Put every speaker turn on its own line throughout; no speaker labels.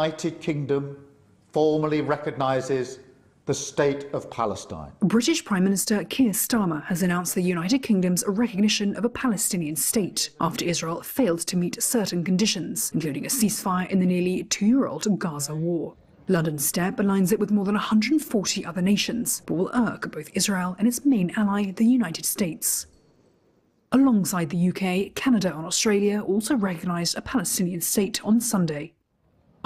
United Kingdom formally recognises the State of Palestine.
British Prime Minister Keir Starmer has announced the United Kingdom's recognition of a Palestinian state after Israel failed to meet certain conditions, including a ceasefire in the nearly two-year-old Gaza war. London's step aligns it with more than 140 other nations, but will irk both Israel and its main ally, the United States. Alongside the UK, Canada and Australia also recognised a Palestinian state on Sunday.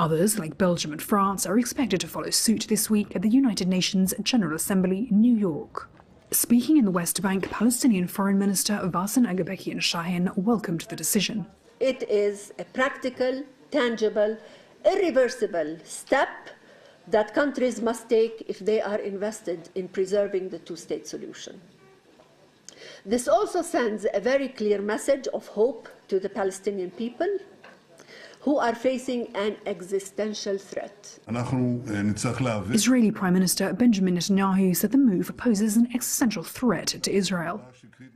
Others, like Belgium and France, are expected to follow suit this week at the United Nations General Assembly in New York. Speaking in the West Bank, Palestinian Foreign Minister Wassim Aghabekyan Shahin welcomed the decision.
It is a practical, tangible, irreversible step that countries must take if they are invested in preserving the two-state solution. This also sends a very clear message of hope to the Palestinian people, who are facing an existential threat.
Israeli Prime Minister Benjamin Netanyahu said the move poses an existential threat to Israel.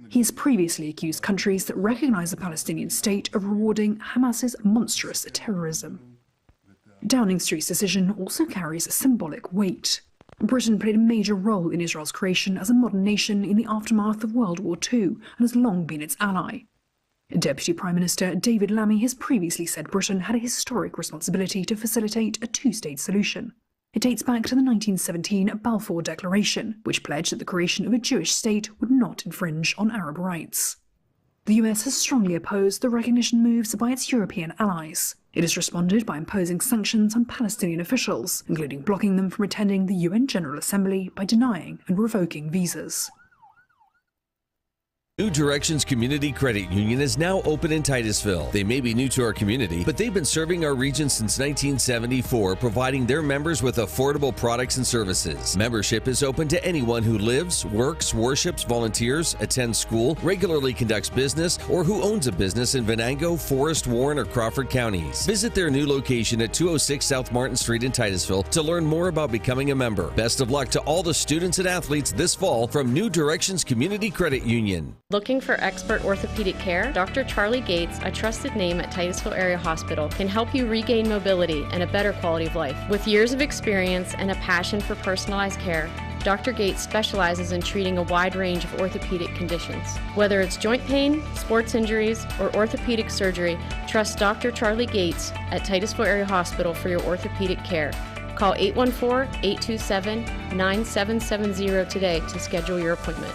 He has previously accused countries that recognize the Palestinian state of rewarding Hamas's monstrous terrorism. Downing Street's decision also carries a symbolic weight. Britain played a major role in Israel's creation as a modern nation in the aftermath of World War II and has long been its ally. Deputy Prime Minister David Lammy has previously said Britain had a historic responsibility to facilitate a two-state solution. It dates back to the 1917 Balfour Declaration, which pledged that the creation of a Jewish state would not infringe on Arab rights. The US has strongly opposed the recognition moves by its European allies. It has responded by imposing sanctions on Palestinian officials, including blocking them from attending the UN General Assembly by denying and revoking visas.
New Directions Community Credit Union is now open in Titusville. They may be new to our community, but they've been serving our region since 1974, providing their members with affordable products and services. Membership is open to anyone who lives, works, worships, volunteers, attends school, regularly conducts business, or who owns a business in Venango, Forest, Warren, or Crawford counties. Visit their new location at 206 South Martin Street in Titusville to learn more about becoming a member. Best of luck to all the students and athletes this fall from New Directions Community Credit Union.
Looking for expert orthopedic care? Dr. Charlie Gates, a trusted name at Titusville Area Hospital, can help you regain mobility and a better quality of life. With years of experience and a passion for personalized care, Dr. Gates specializes in treating a wide range of orthopedic conditions. Whether it's joint pain, sports injuries, or orthopedic surgery, trust Dr. Charlie Gates at Titusville Area Hospital for your orthopedic care. Call 814-827-9770 today to schedule your appointment.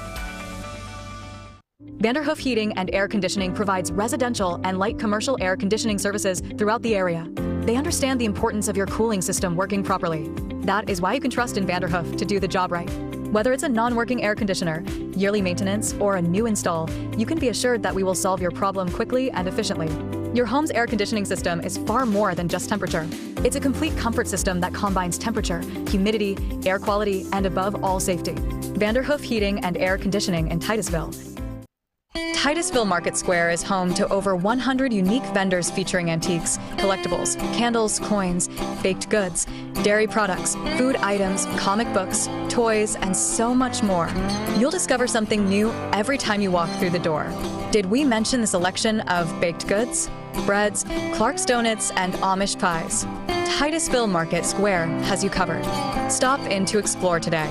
Vanderhoof Heating and Air Conditioning provides residential and light commercial air conditioning services throughout the area. They understand the importance of your cooling system working properly. That is why you can trust in Vanderhoof to do the job right. Whether it's a non-working air conditioner, yearly maintenance, or a new install, you can be assured that we will solve your problem quickly and efficiently. Your home's air conditioning system is far more than just temperature. It's a complete comfort system that combines temperature, humidity, air quality, and above all, safety. Vanderhoof Heating and Air Conditioning in Titusville. Titusville Market Square is home to over 100 unique vendors featuring antiques, collectibles, candles, coins, baked goods, dairy products, food items, comic books, toys, and so much more. You'll discover something new every time you walk through the door. Did we mention the selection of baked goods, breads, Clark's Donuts, and Amish pies? Titusville Market Square has you covered. Stop in to explore today.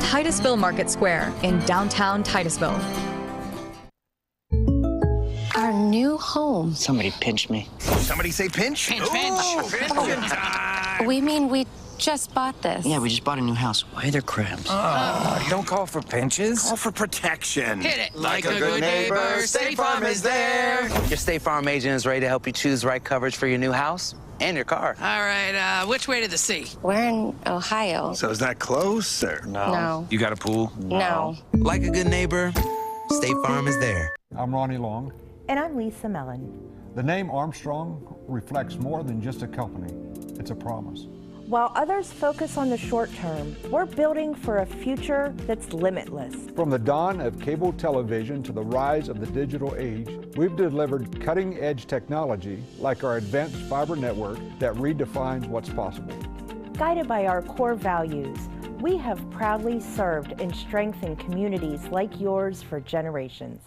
Titusville Market Square in downtown Titusville.
Our new home.
Somebody pinch me.
Somebody say pinch?
Pinch, pinch.
We mean we just bought this.
Yeah, we just bought a new house. Why are there crabs?
Don't call for pinches. Call for protection.
Hit it.
Like a good neighbor, State Farm is there.
Your State Farm agent is ready to help you choose the right coverage for your new house and your car.
All right, which way to the sea?
We're in Ohio.
So is that close or?
No.
You got a pool?
No.
Like a good neighbor, State Farm is there.
I'm Ronnie Long.
And I'm Lisa Mellon.
The name Armstrong reflects more than just a company. It's a promise.
While others focus on the short term, we're building for a future that's limitless.
From the dawn of cable television to the rise of the digital age, we've delivered cutting-edge technology like our advanced fiber network that redefines what's possible.
Guided by our core values, we have proudly served and strengthened communities like yours for generations.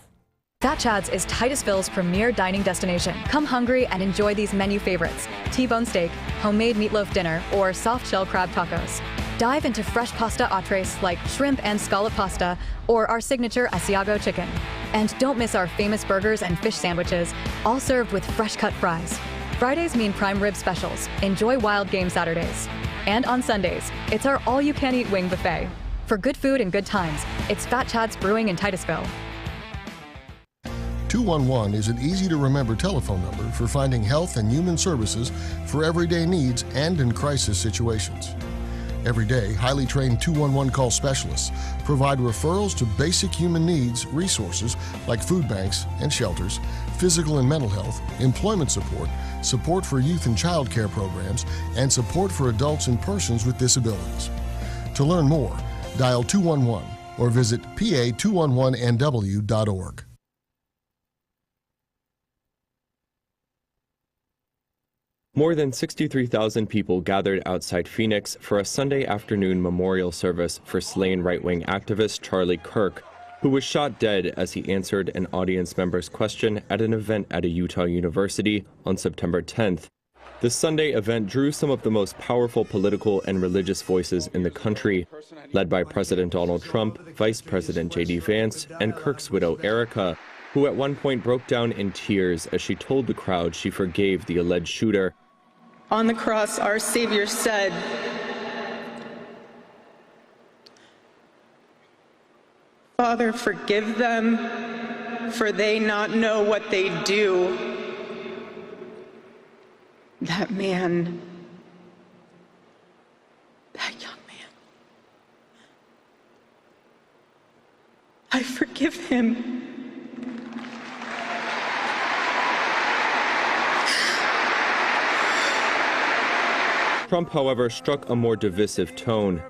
Fat Chad's is Titusville's premier dining destination. Come hungry and enjoy these menu favorites: T-bone steak, homemade meatloaf dinner, or soft shell crab tacos. Dive into fresh pasta entrees like shrimp and scallop pasta or our signature Asiago chicken. And don't miss our famous burgers and fish sandwiches, all served with fresh cut fries. Fridays mean prime rib specials. Enjoy wild game Saturdays. And on Sundays, it's our all-you-can-eat wing buffet. For good food and good times, it's Fat Chad's Brewing in Titusville.
211 is an easy-to-remember telephone number for finding health and human services for everyday needs and in crisis situations. Every day, highly trained 211 call specialists provide referrals to basic human needs resources like food banks and shelters, physical and mental health, employment support, support for youth and child care programs, and support for adults and persons with disabilities. To learn more, dial 211 or visit pa211nw.org.
More than 63,000 people gathered outside Phoenix for a Sunday afternoon memorial service for slain right-wing activist Charlie Kirk, who was shot dead as he answered an audience member's question at an event at a Utah university on September 10th. The Sunday event drew some of the most powerful political and religious voices in the country, led by President Donald Trump, Vice President J.D. Vance, and Kirk's widow Erica, who at one point broke down in tears as she told the crowd she forgave the alleged shooter.
On the cross, our Savior said, "Father, forgive them, for they not know what they do." That man, that young man, I forgive him.
Trump, however, struck a more divisive tone,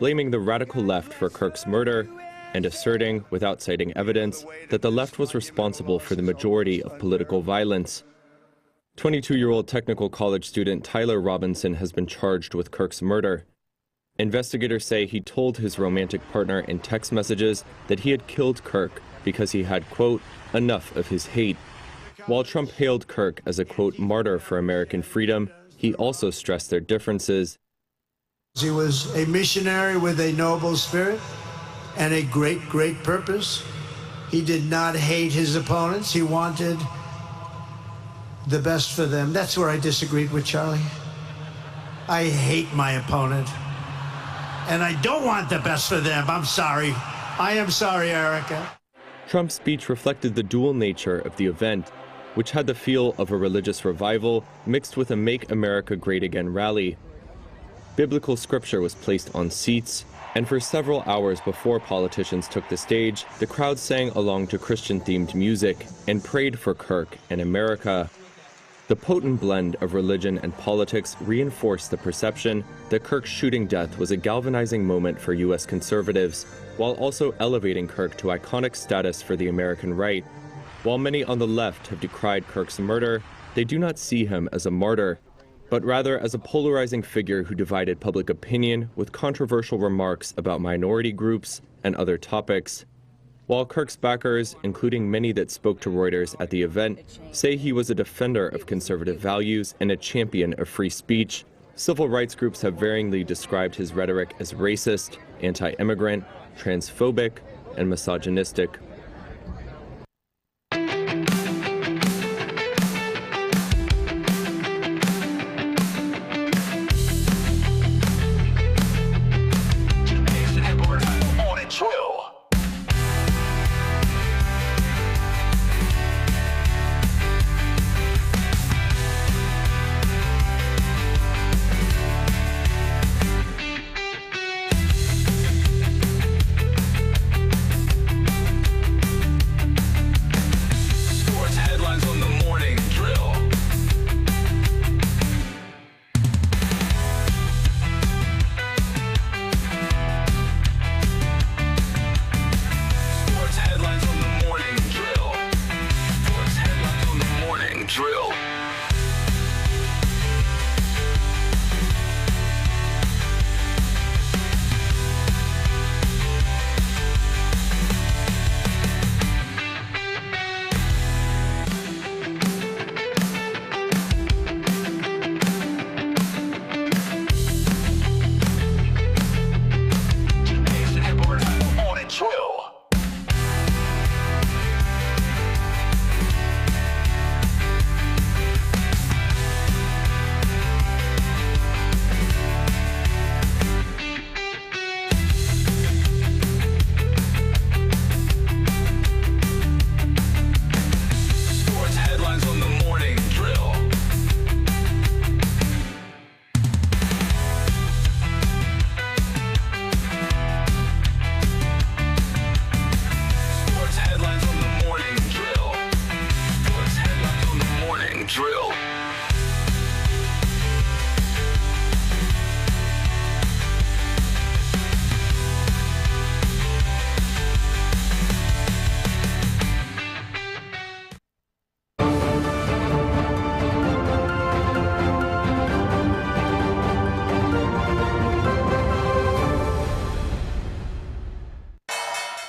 blaming the radical left for Kirk's murder and asserting, without citing evidence, that the left was responsible for the majority of political violence. 22-year-old technical college student Tyler Robinson has been charged with Kirk's murder. Investigators say he told his romantic partner in text messages that he had killed Kirk because he had, quote, enough of his hate. While Trump hailed Kirk as a, quote, martyr for American freedom, he also stressed their differences.
He was a missionary with a noble spirit and a great, great purpose. He did not hate his opponents. He wanted the best for them. That's where I disagreed with Charlie. I hate my opponent, and I don't want the best for them. I'm sorry. I am sorry, Erica.
Trump's speech reflected the dual nature of the event, which had the feel of a religious revival mixed with a Make America Great Again rally. Biblical scripture was placed on seats, and for several hours before politicians took the stage, the crowd sang along to Christian-themed music and prayed for Kirk and America. The potent blend of religion and politics reinforced the perception that Kirk's shooting death was a galvanizing moment for U.S. conservatives, while also elevating Kirk to iconic status for the American right. While many on the left have decried Kirk's murder, they do not see him as a martyr, but rather as a polarizing figure who divided public opinion with controversial remarks about minority groups and other topics. While Kirk's backers, including many that spoke to Reuters at the event, say he was a defender of conservative values and a champion of free speech, civil rights groups have varyingly described his rhetoric as racist, anti-immigrant, transphobic, and misogynistic.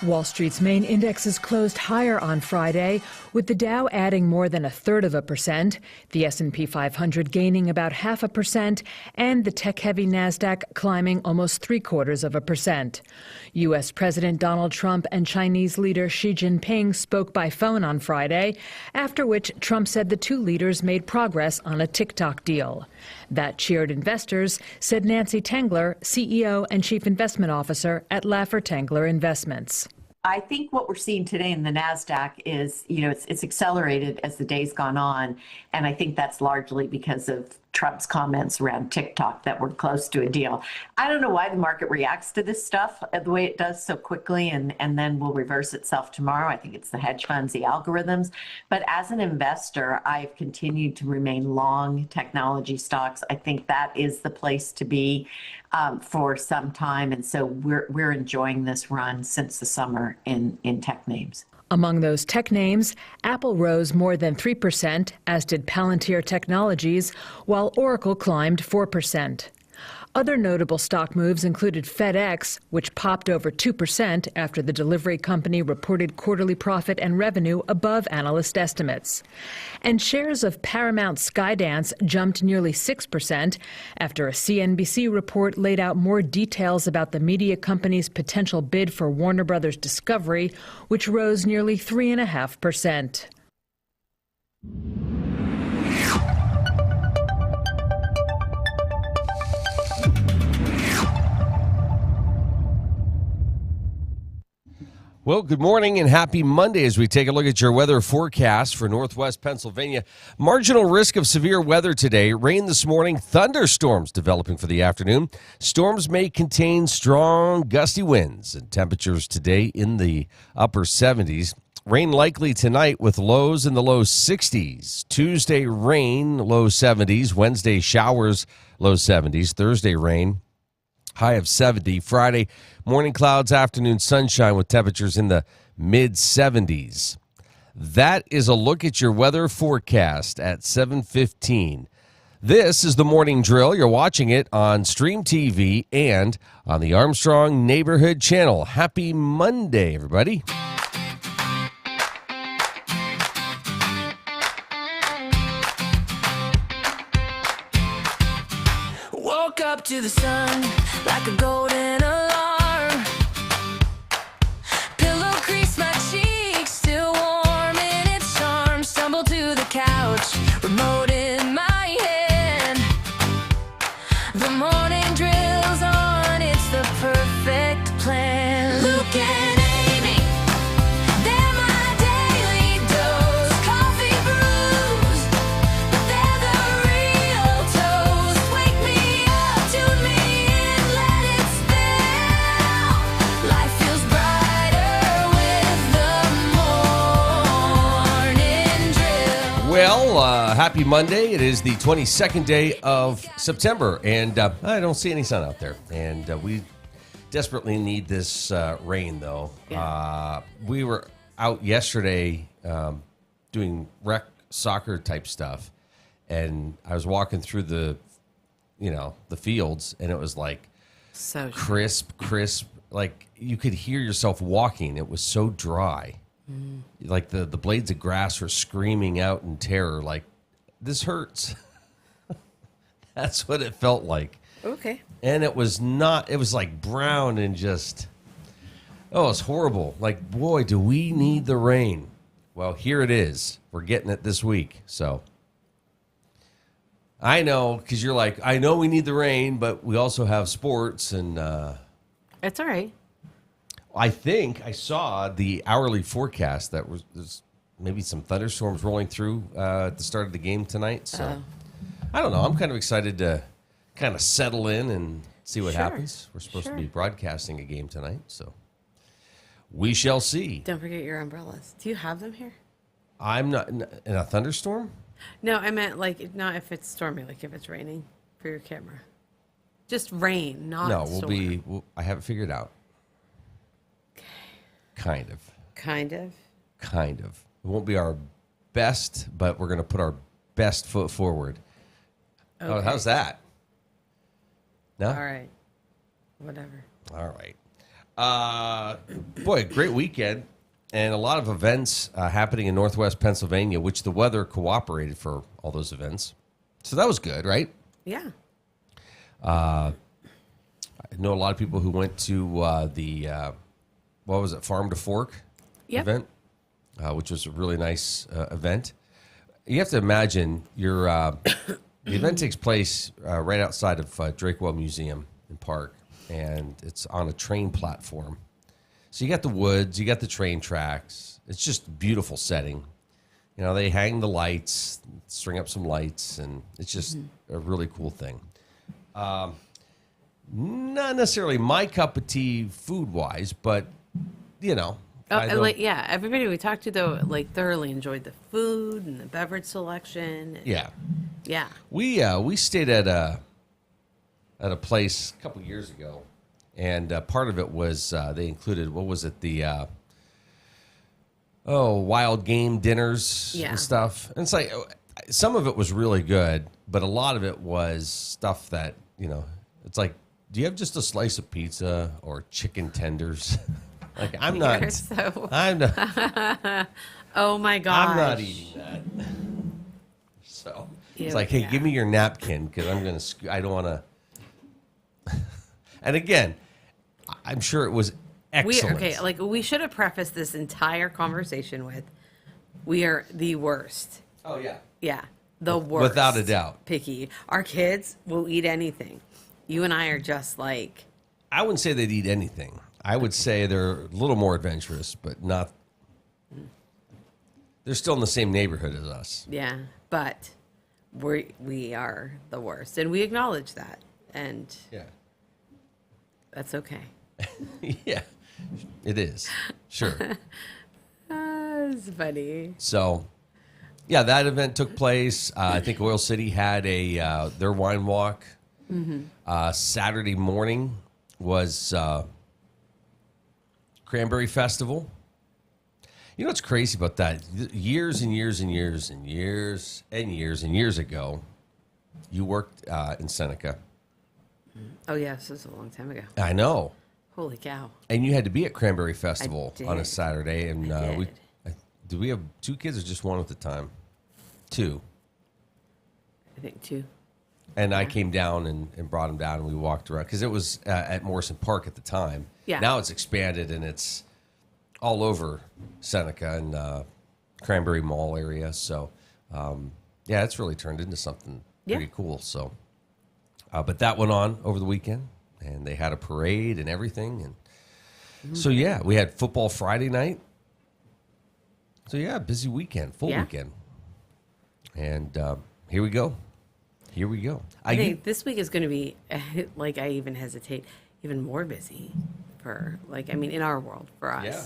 Wall Street's main indexes closed higher on Friday, with the Dow adding more than 1/3%, the S&P 500 gaining about 0.5%, and the tech-heavy Nasdaq climbing almost 0.75%. U.S. President Donald Trump and Chinese leader Xi Jinping spoke by phone on Friday, after which Trump said the two leaders made progress on a TikTok deal. That cheered investors, said Nancy Tengler, CEO and Chief Investment Officer at Laffer Tengler Investments.
I think what we're seeing today in the NASDAQ is, it's accelerated as the day's gone on. And I think that's largely because of Trump's comments around TikTok that we're close to a deal. I don't know why the market reacts to this stuff the way it does so quickly and then will reverse itself tomorrow. I think it's the hedge funds, the algorithms. But as an investor, I've continued to remain long technology stocks. I think that is the place to be for some time. And so we're enjoying this run since the summer in tech names.
Among those tech names, Apple rose more than 3%, as did Palantir Technologies, while Oracle climbed 4%. Other notable stock moves included FedEx, which popped over 2% after the delivery company reported quarterly profit and revenue above analyst estimates. And shares of Paramount Skydance jumped nearly 6% after a CNBC report laid out more details about the media company's potential bid for Warner Brothers Discovery, which rose nearly 3.5%.
Well, good morning and happy Monday as we take a look at your weather forecast for Northwest Pennsylvania. Marginal risk of severe weather today. Rain this morning, thunderstorms developing for the afternoon. Storms may contain strong gusty winds and temperatures today in the upper 70s. Rain likely tonight with lows in the low 60s. Tuesday, rain, low 70s. Wednesday, showers, low 70s. Thursday, rain, high of 70. Friday, morning clouds, afternoon sunshine with temperatures in the mid-70s. That is a look at your weather forecast at 7:15. This is the Morning Drill. You're watching it on Stream TV and on the Armstrong Neighborhood Channel. Happy Monday, everybody.
Woke up to the sun like a golden alarm. Pillow crease my cheeks, still warm in its charm. Stumble to the couch, remote in my hand. The morning drill's on, it's the perfect plan. Luke and Amy, they're my daily dose. Coffee brews, but they're the real toast. Wake me up, tune me in, let it spill. Life feels brighter with the morning drill.
Well, happy Monday. It is the 22nd day of September, and I don't see any sun out there. And we desperately need this rain, though.
Yeah.
We were out yesterday doing rec soccer type stuff, and I was walking through the fields, and it was like
So
crisp, like you could hear yourself walking. It was so dry. Like the blades of grass were screaming out in terror, like, this hurts. That's what it felt like.
Okay.
And it was not, it was like brown and just, oh, it's horrible. Like, boy, do we need the rain. Well, here it is. We're getting it this week. So I know, because you're like, I know we need the rain, but we also have sports. And
It's all right.
I think I saw the hourly forecast that there's maybe some thunderstorms rolling through at the start of the game tonight. So I don't know. I'm kind of excited to kind of settle in and see what happens. We're supposed to be broadcasting a game tonight, so we shall see.
Don't forget your umbrellas. Do you have them here?
I'm not in a thunderstorm.
No, I meant like not if it's stormy, like if it's raining for your camera. Just rain, not storm.
I have it figured out.
Okay.
Kind of.
Kind of.
Kind of. It won't be our best, but we're going to put our best foot forward.
Okay.
Oh, how's that? No?
All right. Whatever.
All right.
Boy, great weekend. And a lot of events happening in Northwest Pennsylvania, which the weather cooperated for all those events. So that was good, right?
Yeah.
I know a lot of people who went to the, what was it, Farm to Fork event, which was a really nice event. You have to imagine the event takes place right outside of Drakewell Museum and Park, and it's on a train platform. So you got the woods, you got the train tracks. It's just a beautiful setting. You know, they hang the lights, string up some lights, and it's just a really cool thing. Not necessarily my cup of tea food-wise, but, you know.
Everybody we talked to, though, like, thoroughly enjoyed the food and the beverage selection.
Yeah.
Yeah.
We stayed at a place a couple years ago, and part of it was they included, what was it, the wild game dinners and stuff. And it's like some of it was really good, but a lot of it was stuff that, you know, it's like, do you have just a slice of pizza or chicken tenders? Like, I'm not.
Oh my gosh.
I'm not eating that. So it's like, hey, give me your napkin because I'm gonna. I don't want to. And again, I'm sure it was excellent.
We should have prefaced this entire conversation with, we are the worst.
Oh yeah.
Yeah, the worst.
Without a doubt.
Picky. Our kids will eat anything. You and I are just like.
I wouldn't say they'd eat anything. I would say they're a little more adventurous, but not. They're still in the same neighborhood as us.
Yeah, but we are the worst, and we acknowledge that, and that's okay.
Yeah, it is. Sure.
It's funny.
So, yeah, that event took place. I think Oil City had their wine walk. Saturday morning was Cranberry Festival. You know what's crazy about that? Years and years and years and years and years and years ago, you worked in Seneca.
Oh, yeah, this was a long time ago.
I know.
Holy cow.
And you had to be at Cranberry Festival on a
did.
Saturday. And did we have 2 kids or just 1 at the time? 2.
I think 2.
And I came down and brought him down, and we walked around because it was at Morrison Park at the time.
Yeah.
Now it's expanded, and it's all over Seneca and Cranberry Mall area. So, it's really turned into something pretty cool. So, but that went on over the weekend, and they had a parade and everything. And so, we had football Friday night. So, busy weekend, full weekend. And here we go. Here we go.
I think this week is going to be, like, I even hesitate, even more busy for, like, I mean, in our world, for us.
Yeah.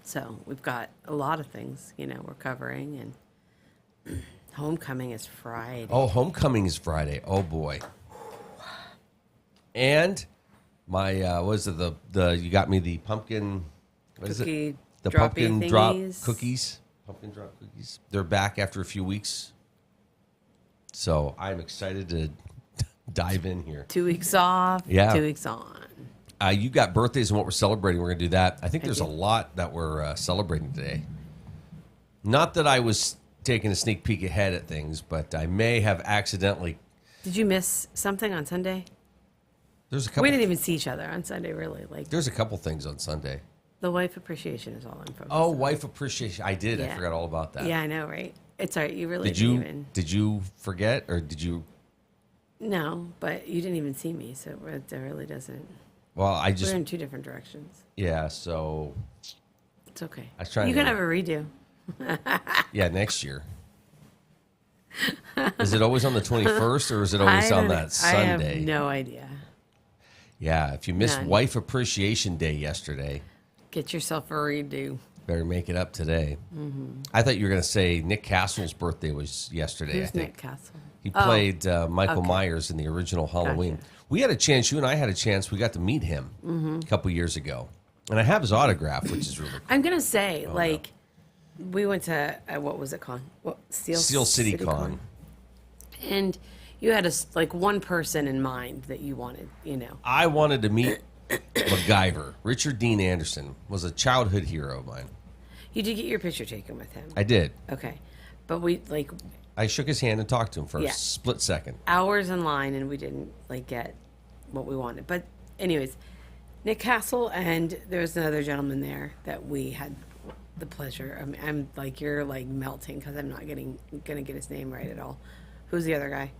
So we've got a lot of things, you know, we're covering, and homecoming is Friday.
Oh, homecoming is Friday. Oh, boy. And my, you got me the pumpkin, what is it? The pumpkin drop cookies. Pumpkin drop cookies. They're back after a few weeks. So I'm excited to dive in here.
2 weeks off, 2 weeks on.
You got birthdays and what we're celebrating. We're going to do that. I think there's a lot that we're celebrating today. Not that I was taking a sneak peek ahead at things, but I may have accidentally.
Did you miss something on Sunday?
There's a couple.
We didn't even see each other on Sunday, really. Like,
there's a couple things on Sunday.
The wife appreciation is all I'm focused
on.
on.
Wife appreciation. I did.
Yeah.
I forgot all about that.
Yeah, I know, right? It's all right. You really
didn't
even.
Did you forget, or did you?
No, but you didn't even see me, so it really doesn't.
Well,
we're in 2 different directions.
Yeah, so.
It's okay.
I was trying.
You can have a redo.
Yeah, next year. Is it always on the 21st, or is it always on that Sunday?
I have no idea.
Yeah, if you missed Wife Appreciation Day yesterday,
get yourself a redo.
Better make it up today. I thought you were going to say Nick Castle's birthday was yesterday.
Who's
I think
Nick Castle?
He played Michael Myers in the original Halloween.
Gotcha.
We had a chance. You and I had a chance. We got to meet him a couple years ago, and I have his autograph, which is really cool.
I'm gonna say, we went to what was it called?
Steel City Con.
And you had one person in mind that you wanted, you know.
I wanted to meet MacGyver. Richard Dean Anderson was a childhood hero of mine.
You did get your picture taken with him.
I did.
Okay. But we, like...
I shook his hand and talked to him for
Yeah.
a split second.
Hours in line, and we didn't, like, get what we wanted. But anyways, Nick Castle, and there was another gentleman there that we had the pleasure. I mean, I'm like, you're like melting because I'm not gonna get his name right at all. Who's the other guy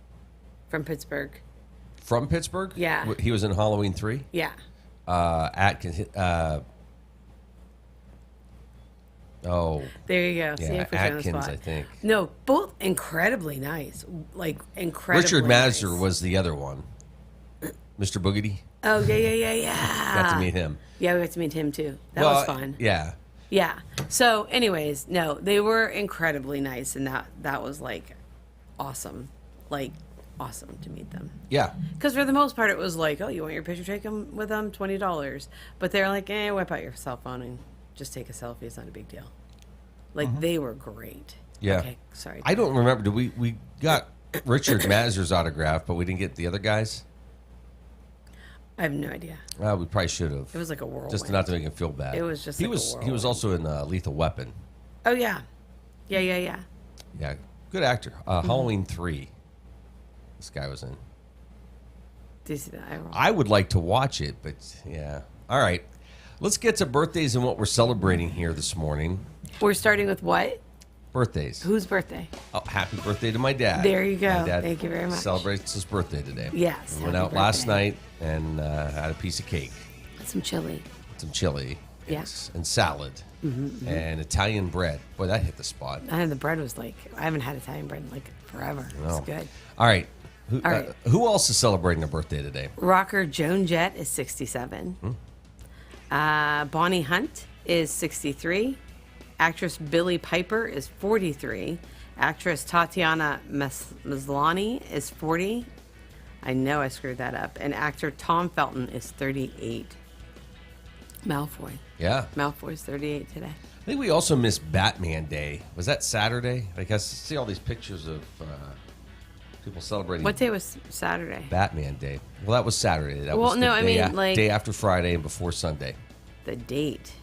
from Pittsburgh?
From Pittsburgh?
Yeah.
He was in Halloween 3?
Yeah.
Atkins.
There you go. See
Yeah,
if we found the
Atkins,
spot.
I think.
No, both incredibly nice. Like, incredibly
Richard
nice.
Masur was the other one. Mr. Boogedy.
Oh, yeah.
Got to meet him.
Yeah, we got to meet him too. That was fun.
Yeah.
Yeah. So, anyways, no, they were incredibly nice, and that was like awesome, awesome to meet them.
Yeah.
Because for the most part, it was like, oh, you want your picture taken with them, $20, but they're like, whip out your cell phone and just take a selfie. It's not a big deal. Like they were great.
Yeah.
Okay. Sorry.
I don't remember. Did we got Richard Masur's autograph, but we didn't get the other guys?
I have no idea.
Well, we probably should have.
It was like a whirlwind.
Just not to make him feel bad.
It was just
he
like a
was
whirlwind.
he was also in Lethal Weapon.
Oh yeah. Yeah.
Yeah, good actor. Halloween 3. This guy was in.
Do you see that?
I would like to watch it, but yeah. All right. Let's get to birthdays and what we're celebrating here this morning.
We're starting with what?
Birthdays.
Whose birthday?
Oh, happy birthday to my dad.
There you go.
My dad
Thank you very much.
Celebrates his birthday today.
Yes,
We went
happy
out last
birthday.
night and had a piece of cake.
Some chili.
Some chili.
Yes.
And salad. And Italian bread. Boy, that hit the spot.
And the bread was like, I haven't had Italian bread in like forever. It's
No.
good.
All right.
All right.
Who else is celebrating a birthday today?
Rocker Joan Jett is 67. Bonnie Hunt is 63. Actress Billie Piper is 43. Actress Tatiana Maslany is 40. I know I screwed that up. And actor Tom Felton is 38. Malfoy.
Yeah.
Malfoy's 38 today.
I think we also missed Batman Day. Was that Saturday? Like I see all these pictures of people celebrating.
What day was Saturday?
Batman Day. Well, that was Saturday. That
Well,
was the
no, I
day
mean, like-
day after Friday and before Sunday.
The date.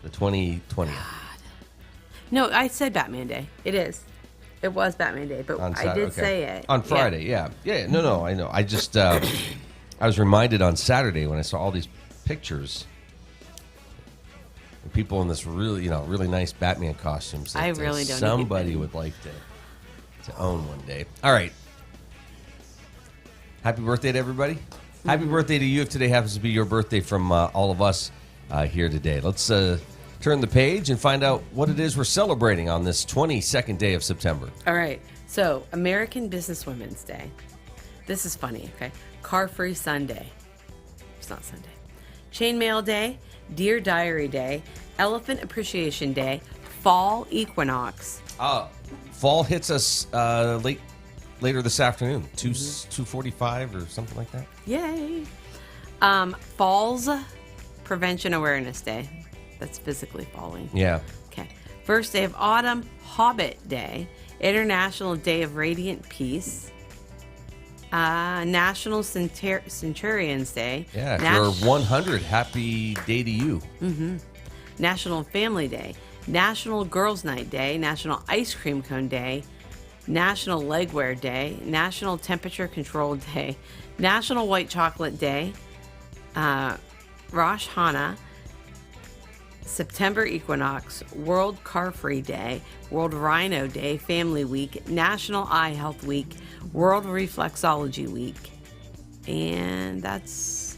The 2020.
No, I said Batman Day. It is. It was Batman Day, but
On
I
Saturday,
did
okay.
say it.
On Friday, yeah. No, I know. I just, I was reminded on Saturday when I saw all these pictures of people in this really, really nice Batman costumes. That,
I really don't
somebody
even-
would like to own one day. All right. Happy birthday to everybody. Happy birthday to you if today happens to be your birthday from all of us here today. Let's turn the page and find out what it is we're celebrating on this 22nd day of September.
All right. So, American Businesswomen's Day. This is funny, okay? Car Free Sunday. It's not Sunday. Chainmail Day, Dear Diary Day, Elephant Appreciation Day, Fall Equinox.
Fall hits us later this afternoon, 2:45 or something like that.
Yay. Falls Prevention Awareness Day. That's physically falling.
Yeah.
Okay. First day of autumn, Hobbit Day, International Day of Radiant Peace, National Centurions Day.
Yeah, if you're 100, happy day to you.
National Family Day, National Girls Night Day, National Ice Cream Cone Day, National Legwear Day, National Temperature Control Day, National White Chocolate Day, Rosh Hashanah, September Equinox, World Car Free Day, World Rhino Day, Family Week, National Eye Health Week, World Reflexology Week, and that's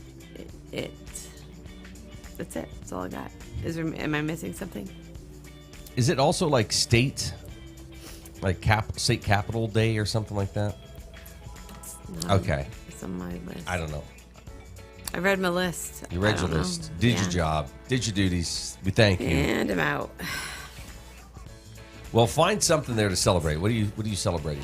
it. That's it. That's all I got. Am I missing something?
Is it also like state capital day or something like that? Okay.
It's on my list.
I don't know.
I read my list.
You read
I
your
don't
list.
know.
Did
Yeah.
your job. Did your duties. We thank you.
And I'm out.
Well, find something there to celebrate. What are you celebrating?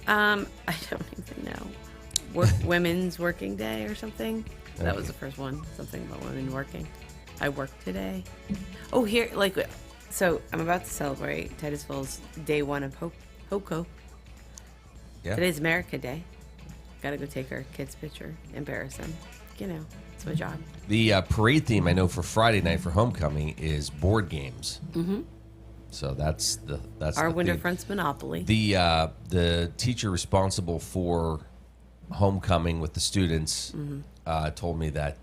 I don't even know. Women's Working Day or something. That was the first one. Something about women working. I worked today. Oh, here, so I'm about to celebrate Titusville's day one of HOCO.
Yeah.
Today's America Day. Got to go take our kid's picture. Embarrass him. it's my job.
The parade theme I know for Friday night for homecoming is board games.
Mm-hmm.
So that's
our
the
Winterfront's Monopoly.
The teacher responsible for homecoming with the students told me that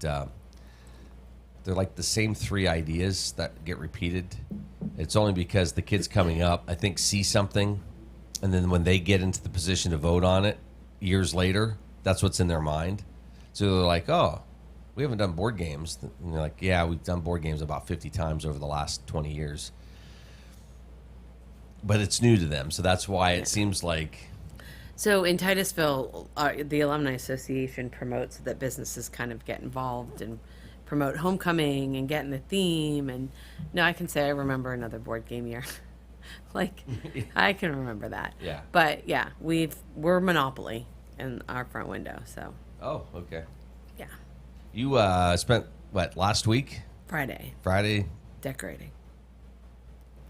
they're like the same 3 ideas that get repeated. It's only because the kids coming up, I think, see something, and then when they get into the position to vote on it years later, that's what's in their mind. So they're like, oh, we haven't done board games. And they're like, yeah, we've done board games about 50 times over the last 20 years. But it's new to them, so that's why it seems like...
So in Titusville, the Alumni Association promotes that businesses kind of get involved and promote homecoming and get in the theme. And no, I can say I remember another board game year. I can remember that.
Yeah.
But yeah, we're Monopoly in our front window. So.
Oh, okay.
Yeah.
You spent what, last week?
Friday. Decorating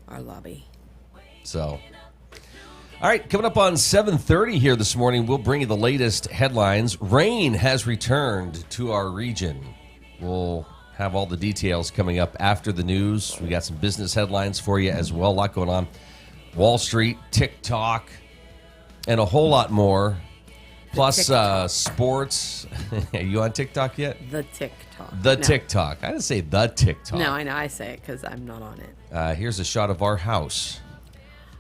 our lobby.
So. All right, coming up on 7:30 here this morning, we'll bring you the latest headlines. Rain has returned to our region. We'll have all the details coming up after the news. We got some business headlines for you as well. A lot going on. Wall Street, TikTok, and a whole lot more. Plus sports. Are you on TikTok yet?
The TikTok.
The TikTok. I didn't say the TikTok.
No, I know. I say it because I'm not on it.
Here's a shot of our house.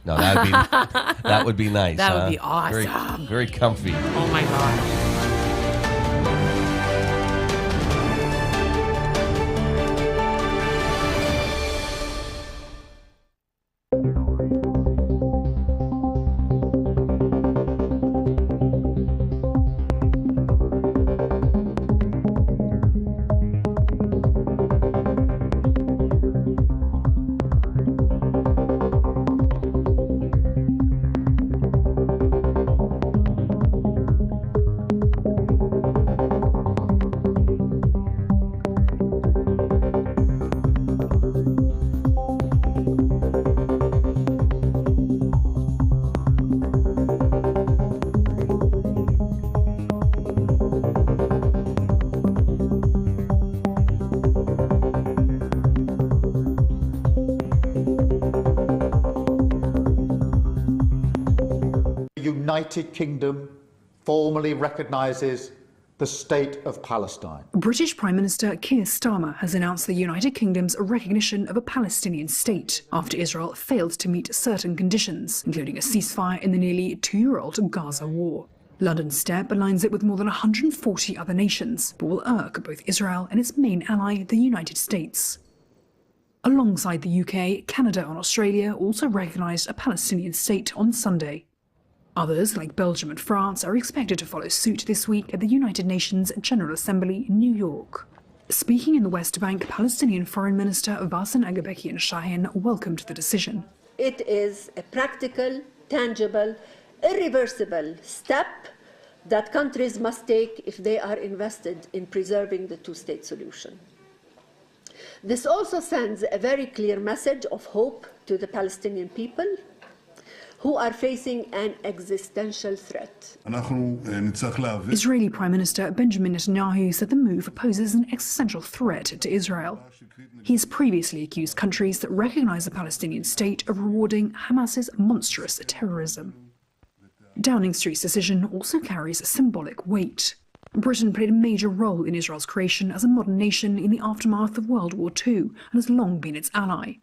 No, that would be nice.
That would be awesome.
Very, very comfy.
Oh my gosh.
United Kingdom formally recognises the State of Palestine.
British Prime Minister Keir Starmer has announced the United Kingdom's recognition of a Palestinian state after Israel failed to meet certain conditions, including a ceasefire in the nearly 2-year-old Gaza war. London's step aligns it with more than 140 other nations, but will irk both Israel and its main ally, the United States. Alongside the UK, Canada and Australia also recognised a Palestinian state on Sunday. Others, like Belgium and France, are expected to follow suit this week at the United Nations General Assembly in New York. Speaking in the West Bank, Palestinian Foreign Minister Wassim Aghabekian Shahin welcomed the decision.
It is a practical, tangible, irreversible step that countries must take if they are invested in preserving the two-state solution. This also sends a very clear message of hope to the Palestinian people, who are facing an existential threat.
Israeli Prime Minister Benjamin Netanyahu said the move poses an existential threat to Israel. He has previously accused countries that recognize the Palestinian state of rewarding Hamas's monstrous terrorism. Downing Street's decision also carries symbolic weight. Britain played a major role in Israel's creation as a modern nation in the aftermath of World War II and has long been its ally.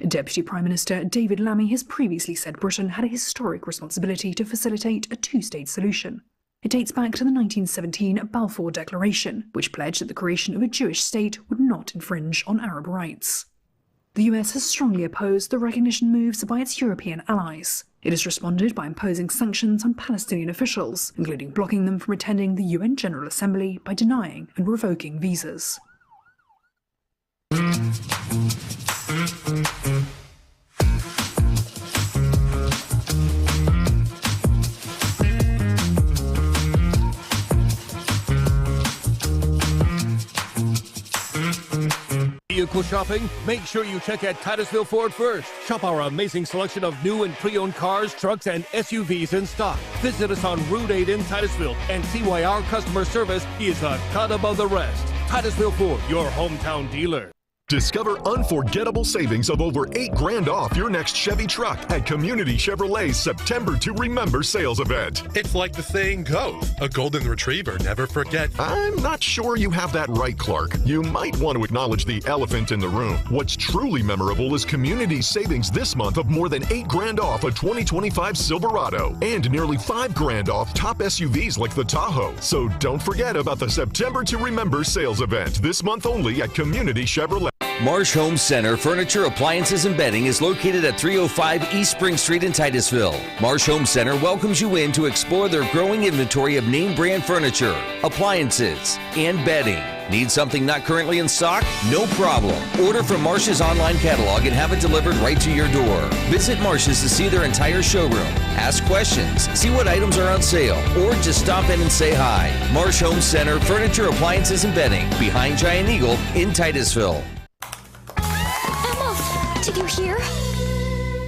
Deputy Prime Minister David Lammy has previously said Britain had a historic responsibility to facilitate a two-state solution. It dates back to the 1917 Balfour Declaration, which pledged that the creation of a Jewish state would not infringe on Arab rights. The US has strongly opposed the recognition moves by its European allies. It has responded by imposing sanctions on Palestinian officials, including blocking them from attending the UN General Assembly by denying and revoking visas.
shopping? Make sure you check out Titusville Ford first. Shop our amazing selection of new and pre-owned cars, trucks, and SUVs in stock. Visit us on Route 8 in Titusville and see why our customer service is a cut above the rest. Titusville Ford, your hometown dealer.
Discover unforgettable savings of over $8,000 off your next Chevy truck at Community Chevrolet's September to Remember sales event.
It's like the saying goes, a golden retriever never forgets.
I'm not sure you have that right, Clark. You might want to acknowledge the elephant in the room. What's truly memorable is Community's savings this month of more than $8,000 off a 2025 Silverado and nearly $5,000 off top SUVs like the Tahoe. So don't forget about the September to Remember sales event this month only at Community Chevrolet.
Marsh Home Center Furniture, Appliances, and Bedding is located at 305 East Spring Street in Titusville. Marsh Home Center welcomes you in to explore their growing inventory of name brand furniture, appliances, and bedding. Need something not currently in stock? No problem. Order from Marsh's online catalog and have it delivered right to your door. Visit Marsh's to see their entire showroom. Ask questions, see what items are on sale, or just stop in and say hi. Marsh Home Center Furniture, Appliances, and Bedding, behind Giant Eagle in Titusville.
Did you hear?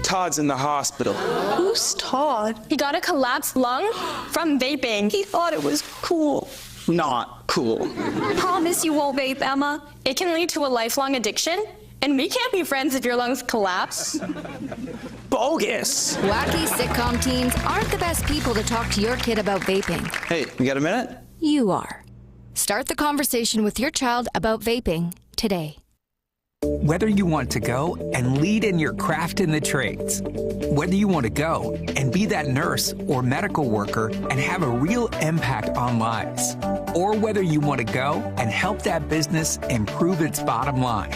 Todd's in the hospital.
Who's Todd? He got a collapsed lung from vaping. He thought it was cool.
Not cool.
Promise you won't vape, Emma. It can lead to a lifelong addiction, and we can't be friends if your lungs collapse.
Bogus.
Wacky sitcom teens aren't the best people to talk to your kid about vaping.
Hey, you got a minute?
You are. Start the conversation with your child about vaping today.
Whether you want to go and lead in your craft in the trades, whether you want to go and be that nurse or medical worker and have a real impact on lives, or whether you want to go and help that business improve its bottom line,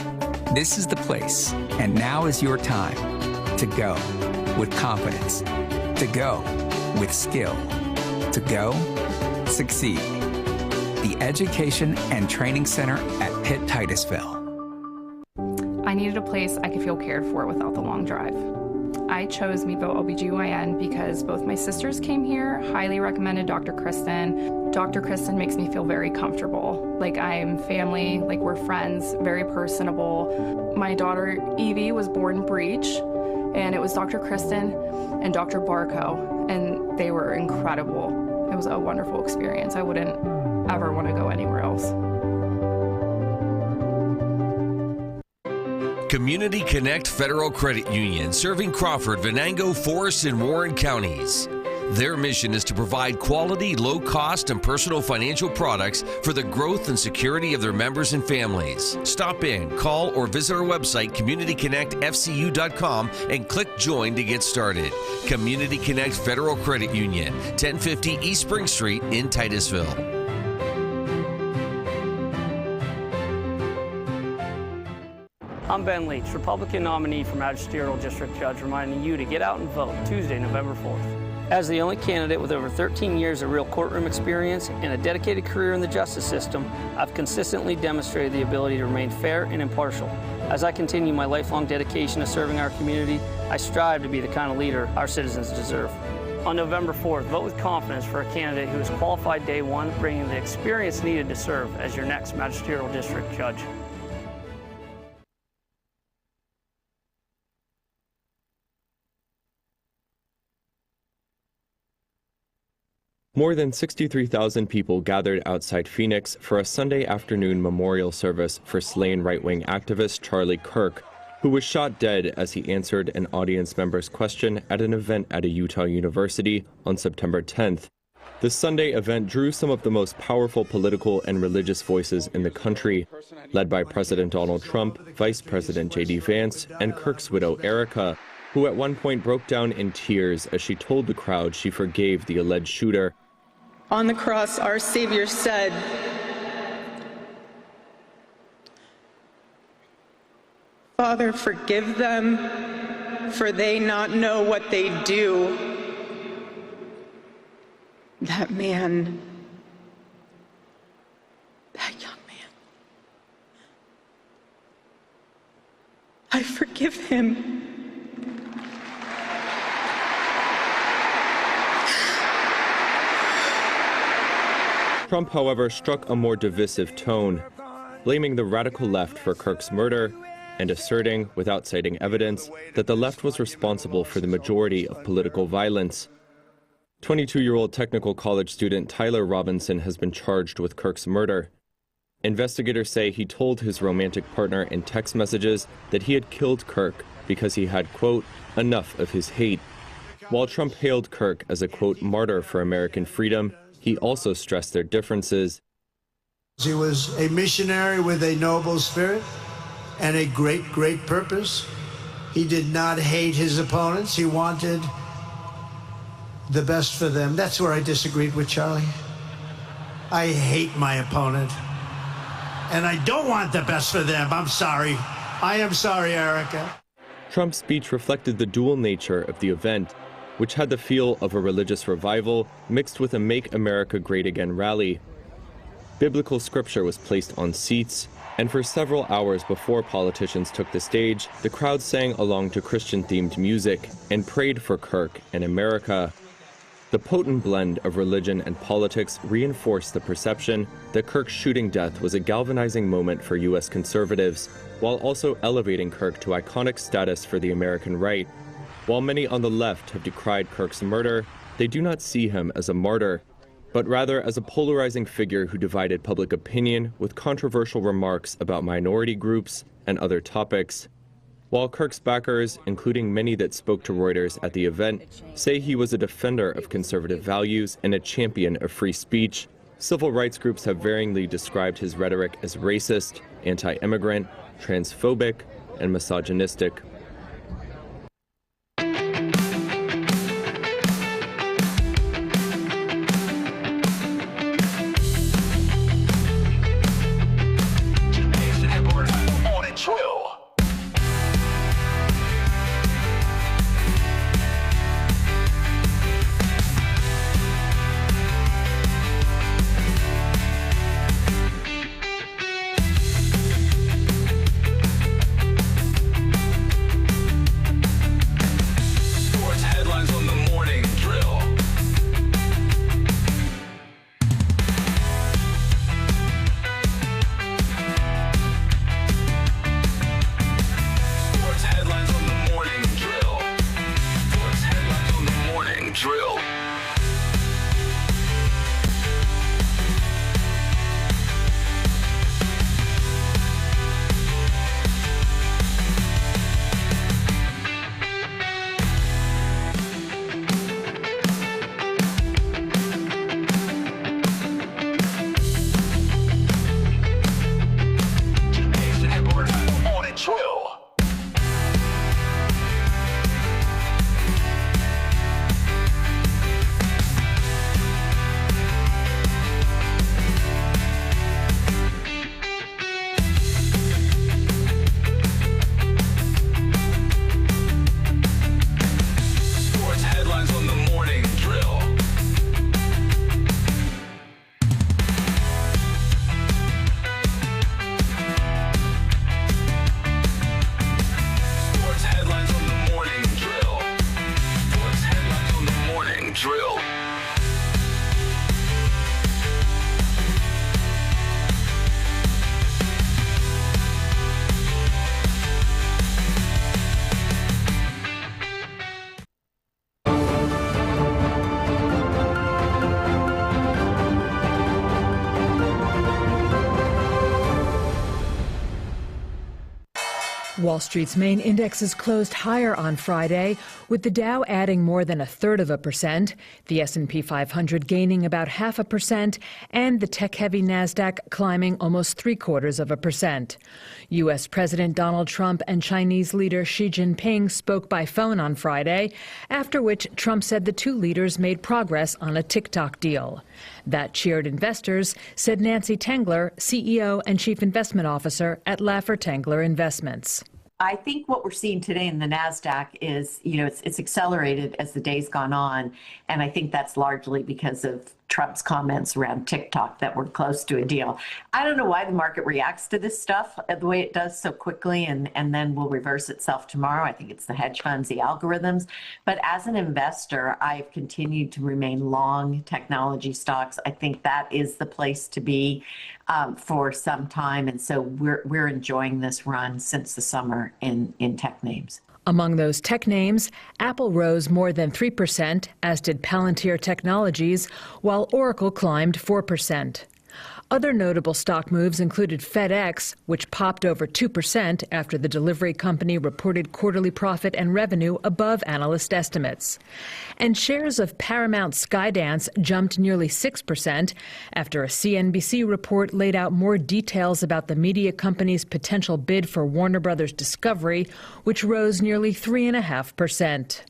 this is the place, and now is your time to go with confidence, to go with skill, to go succeed. The Education and Training Center at Pitt Titusville.
I needed a place I could feel cared for without the long drive. I chose Mevo OBGYN because both my sisters came here, highly recommended Dr. Kristen. Dr. Kristen makes me feel very comfortable, like I'm family, like we're friends, very personable. My daughter Evie was born breech, and it was Dr. Kristen and Dr. Barco, and they were incredible. It was a wonderful experience. I wouldn't ever want to go anywhere else.
Community Connect Federal Credit Union, serving Crawford, Venango, Forest, and Warren counties. Their mission is to provide quality, low-cost, and personal financial products for the growth and security of their members and families. Stop in, call, or visit our website, communityconnectfcu.com, and click Join to get started. Community Connect Federal Credit Union, 1050 East Spring Street in Titusville.
I'm Ben Leach, Republican nominee for Magisterial District Judge, reminding you to get out and vote Tuesday, November 4th. As the only candidate with over 13 years of real courtroom experience and a dedicated career in the justice system, I've consistently demonstrated the ability to remain fair and impartial. As I continue my lifelong dedication to serving our community, I strive to be the kind of leader our citizens deserve. On November 4th, vote with confidence for a candidate who is qualified day one, bringing the experience needed to serve as your next Magisterial District Judge.
More than 63,000 people gathered outside Phoenix for a Sunday afternoon memorial service for slain right-wing activist Charlie Kirk, who was shot dead as he answered an audience member's question at an event at a Utah university on September 10th. The Sunday event drew some of the most powerful political and religious voices in the country, led by President Donald Trump, Vice President J.D. Vance, and Kirk's widow Erica, who at one point broke down in tears as she told the crowd she forgave the alleged shooter.
On the cross, our Savior said, "Father, forgive them, for they not know what they do." That man, that young man, I forgive him.
Trump, however, struck a more divisive tone, blaming the radical left for Kirk's murder and asserting, without citing evidence, that the left was responsible for the majority of political violence. 22-year-old technical college student Tyler Robinson has been charged with Kirk's murder. Investigators say he told his romantic partner in text messages that he had killed Kirk because he had, quote, enough of his hate. While Trump hailed Kirk as a, quote, martyr for American freedom, he also stressed their differences.
He was a missionary with a noble spirit and a great, great purpose. He did not hate his opponents. He wanted the best for them. That's where I disagreed with Charlie. I hate my opponent, and I don't want the best for them. I'm sorry. I am sorry, Erica.
Trump's speech reflected the dual nature of the event, which had the feel of a religious revival mixed with a Make America Great Again rally. Biblical scripture was placed on seats, and for several hours before politicians took the stage, the crowd sang along to Christian-themed music and prayed for Kirk and America. The potent blend of religion and politics reinforced the perception that Kirk's shooting death was a galvanizing moment for U.S. conservatives, while also elevating Kirk to iconic status for the American right. While many on the left have decried Kirk's murder, they do not see him as a martyr, but rather as a polarizing figure who divided public opinion with controversial remarks about minority groups and other topics. While Kirk's backers, including many that spoke to Reuters at the event, say he was a defender of conservative values and a champion of free speech, civil rights groups have varyingly described his rhetoric as racist, anti-immigrant, transphobic, and misogynistic.
Wall Street's main indexes closed higher on Friday, with the Dow adding more than 0.33%, the S&P 500 gaining about 0.5%, and the tech-heavy Nasdaq climbing almost 0.75%. U.S. President Donald Trump and Chinese leader Xi Jinping spoke by phone on Friday, after which Trump said the two leaders made progress on a TikTok deal. That cheered investors, said Nancy Tengler, CEO and Chief Investment Officer at Laffer Tengler Investments.
I think what we're seeing today in the NASDAQ is, it's accelerated as the day's gone on. And I think that's largely because of Trump's comments around TikTok that were close to a deal. I don't know why the market reacts to this stuff the way it does so quickly and then will reverse itself tomorrow. I think it's the hedge funds, the algorithms. But as an investor, I've continued to remain long technology stocks. I think that is the place to be for some time. And so we're enjoying this run since the summer in tech names.
Among those tech names, Apple rose more than 3%, as did Palantir Technologies, while Oracle climbed 4%. Other notable stock moves included FedEx, which popped over 2% after the delivery company reported quarterly profit and revenue above analyst estimates. And shares of Paramount Skydance jumped nearly 6% after a CNBC report laid out more details about the media company's potential bid for Warner Brothers Discovery, which rose nearly 3.5%.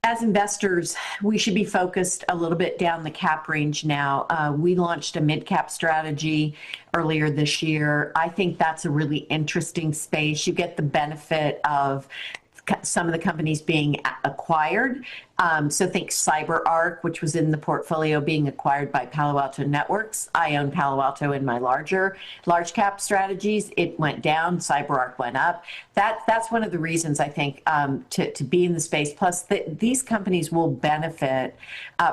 As investors, we should be focused a little bit down the cap range now. We launched a mid-cap strategy earlier this year. I think that's a really interesting space. You get the benefit of some of the companies being acquired. So think CyberArk, which was in the portfolio, being acquired by Palo Alto Networks. I own Palo Alto in my large cap strategies. It went down, CyberArk went up. That's one of the reasons I think to be in the space. Plus, these companies will benefit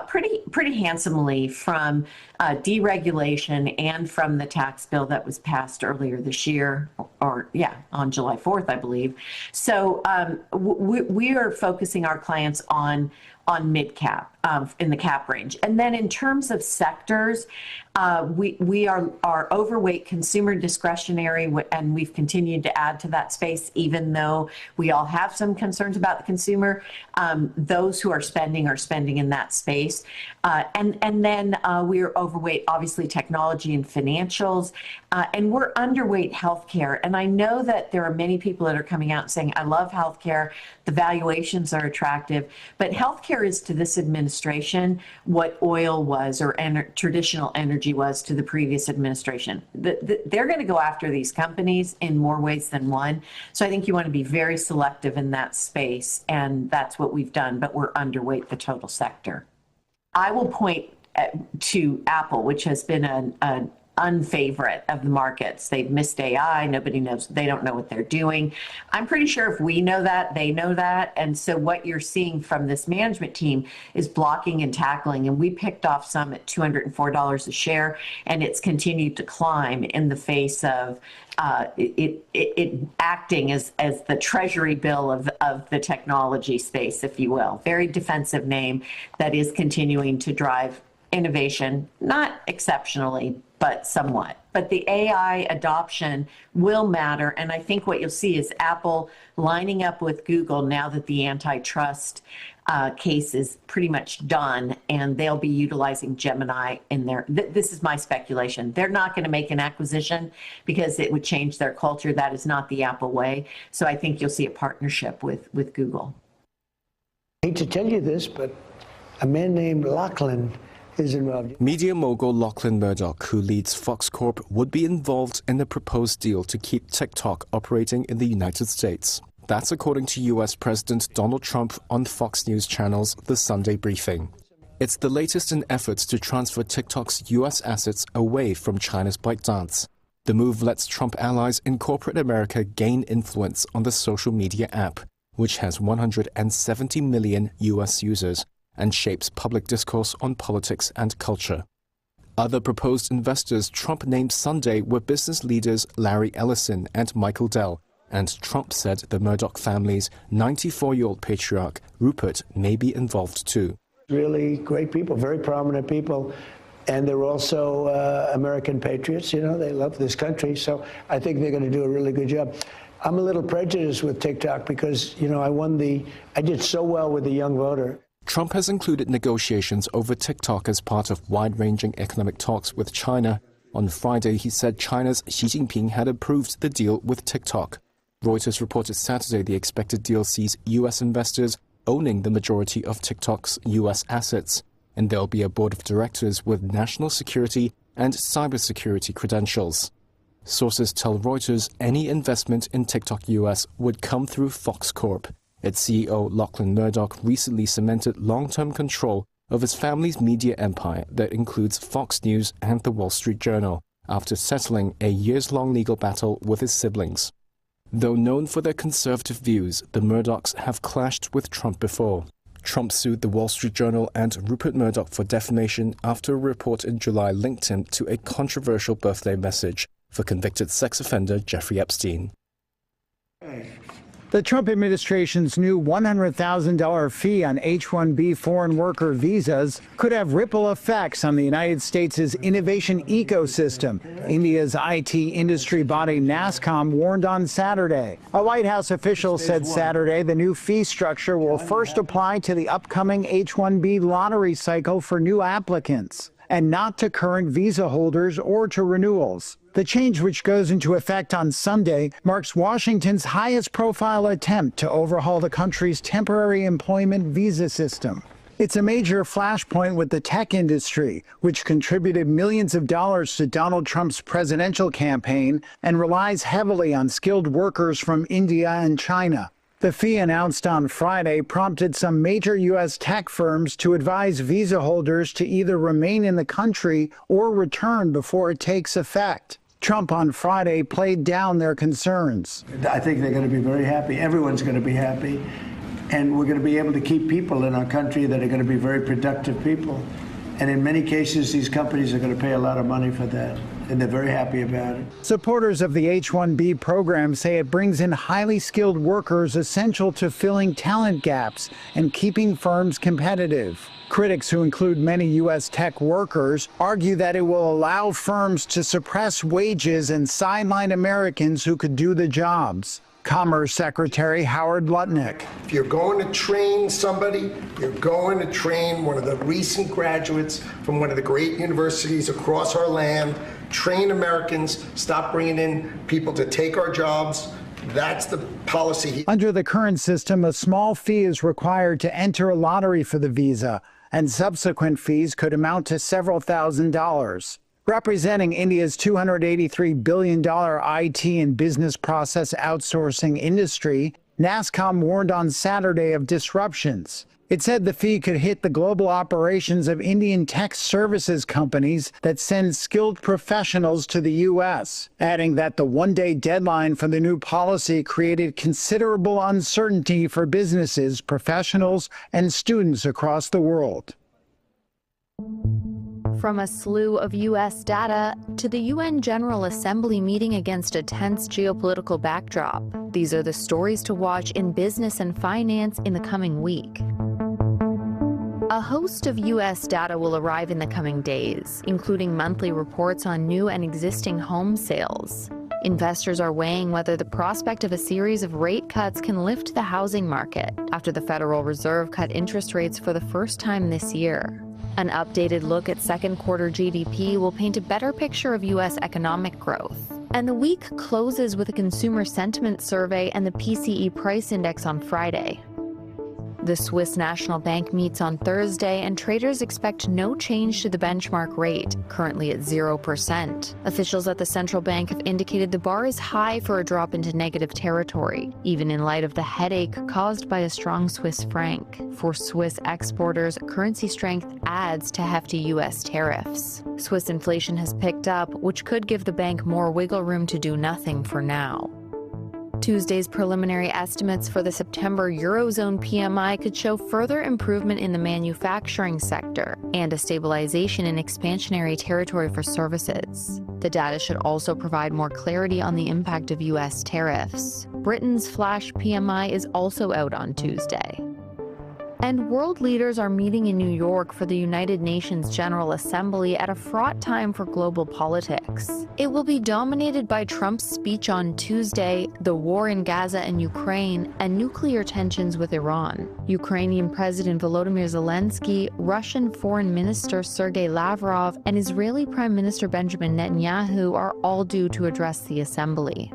pretty handsomely from deregulation and from the tax bill that was passed earlier this year, on July 4th, I believe. So we are focusing our clients on mid cap in the cap range. And then in terms of sectors, we are overweight consumer discretionary, and we've continued to add to that space, even though we all have some concerns about the consumer. Those who are spending in that space. And then we are overweight, obviously, technology and financials, and we're underweight healthcare. And I know that there are many people that are coming out and saying, I love healthcare, the valuations are attractive, but healthcare is to this administration what oil was or traditional energy was to the previous administration. They're going to go after these companies in more ways than one. So I think you want to be very selective in that space, and that's what we've done, but we're underweight the total sector. I will point to Apple, which has been an unfavorite of the markets. They've missed AI. Nobody knows. They don't know what they're doing. I'm pretty sure if we know that, they know that. And so what you're seeing from this management team is blocking and tackling. And we picked off some at $204 a share, and it's continued to climb in the face of it acting as the treasury bill of the technology space, if you will. Very defensive name that is continuing to drive innovation, not exceptionally, but somewhat. But the AI adoption will matter. And I think what you'll see is Apple lining up with Google now that the antitrust case is pretty much done, and they'll be utilizing Gemini in their, this is my speculation. They're not going to make an acquisition because it would change their culture. That is not the Apple way. So I think you'll see a partnership with Google.
I hate to tell you this, but a man named Lachlan is involved.
Media mogul Lachlan Murdoch, who leads Fox Corp, would be involved in the proposed deal to keep TikTok operating in the United States. That's according to US President Donald Trump on Fox News Channel's The Sunday Briefing. It's the latest in efforts to transfer TikTok's US assets away from China's ByteDance. The move lets Trump allies in corporate America gain influence on the social media app, which has 170 million US users and shapes public discourse on politics and culture. Other proposed investors Trump named Sunday were business leaders Larry Ellison and Michael Dell, and Trump said the Murdoch family's 94-year-old patriarch Rupert may be involved too.
Really great people, very prominent people, and they're also American patriots. You know, they love this country, so I think they're going to do a really good job. I'm a little prejudiced with TikTok because, you know, I did so well with the young voter.
Trump has included negotiations over TikTok as part of wide-ranging economic talks with China. On Friday, he said China's Xi Jinping had approved the deal with TikTok. Reuters reported Saturday the expected deal sees U.S. investors owning the majority of TikTok's U.S. assets, and there'll be a board of directors with national security and cybersecurity credentials. Sources tell Reuters any investment in TikTok US would come through Fox Corp. Its CEO Lachlan Murdoch recently cemented long-term control of his family's media empire that includes Fox News and The Wall Street Journal, after settling a years-long legal battle with his siblings. Though known for their conservative views, the Murdochs have clashed with Trump before. Trump sued The Wall Street Journal and Rupert Murdoch for defamation after a report in July linked him to a controversial birthday message for convicted sex offender Jeffrey Epstein.
The Trump administration's new $100,000 fee on H-1B foreign worker visas could have ripple effects on the United States' innovation ecosystem. India's IT industry body NASSCOM warned on Saturday. A White House official said Saturday the new fee structure will first apply to the upcoming H-1B lottery cycle for new applicants, and not to current visa holders or to renewals. The change, which goes into effect on Sunday, marks Washington's highest-profile attempt to overhaul the country's temporary employment visa system. It's a major flashpoint with the tech industry, which contributed millions of dollars to Donald Trump's presidential campaign and relies heavily on skilled workers from India and China. The fee announced on Friday prompted some major U.S. tech firms to advise visa holders to either remain in the country or return before it takes effect. Trump on Friday played down their concerns.
I think they're going to be very happy. Everyone's going to be happy. And we're going to be able to keep people in our country that are going to be very productive people. And in many cases, these companies are going to pay a lot of money for that. And they're very happy about it.
Supporters of the H-1B program say it brings in highly skilled workers essential to filling talent gaps and keeping firms competitive. Critics, who include many U.S. tech workers, argue that it will allow firms to suppress wages and sideline Americans who could do the jobs. Commerce Secretary Howard Lutnick.
If you're going to train somebody, you're going to train one of the recent graduates from one of the great universities across our land. Train Americans, stop bringing in people to take our jobs. That's the policy.
Under the current system, a small fee is required to enter a lottery for the visa, and subsequent fees could amount to several $1,000s. Representing India's $283 billion IT and business process outsourcing industry, NASSCOM warned on Saturday of disruptions. It said the fee could hit the global operations of Indian tech services companies that send skilled professionals to the U.S., adding that the one-day deadline for the new policy created considerable uncertainty for businesses, professionals, and students across the world.
From a slew of U.S. data to the UN General Assembly meeting against a tense geopolitical backdrop, these are the stories to watch in business and finance in the coming week. A host of U.S. data will arrive in the coming days, including monthly reports on new and existing home sales. Investors are weighing whether the prospect of a series of rate cuts can lift the housing market after the Federal Reserve cut interest rates for the first time this year. An updated look at second quarter GDP will paint a better picture of U.S. economic growth. And the week closes with a consumer sentiment survey and the PCE price index on Friday. The Swiss National Bank meets on Thursday, and traders expect no change to the benchmark rate, currently at 0%. Officials at the central bank have indicated the bar is high for a drop into negative territory, even in light of the headache caused by a strong Swiss franc. For Swiss exporters, currency strength adds to hefty U.S. tariffs. Swiss inflation has picked up, which could give the bank more wiggle room to do nothing for now. Tuesday's preliminary estimates for the September Eurozone PMI could show further improvement in the manufacturing sector and a stabilization in expansionary territory for services. The data should also provide more clarity on the impact of U.S. tariffs. Britain's flash PMI is also out on Tuesday. And world leaders are meeting in New York for the United Nations General Assembly at a fraught time for global politics. It will be dominated by Trump's speech on Tuesday, the war in Gaza and Ukraine, and nuclear tensions with Iran. Ukrainian President Volodymyr Zelensky, Russian Foreign Minister Sergei Lavrov, and Israeli Prime Minister Benjamin Netanyahu are all due to address the assembly.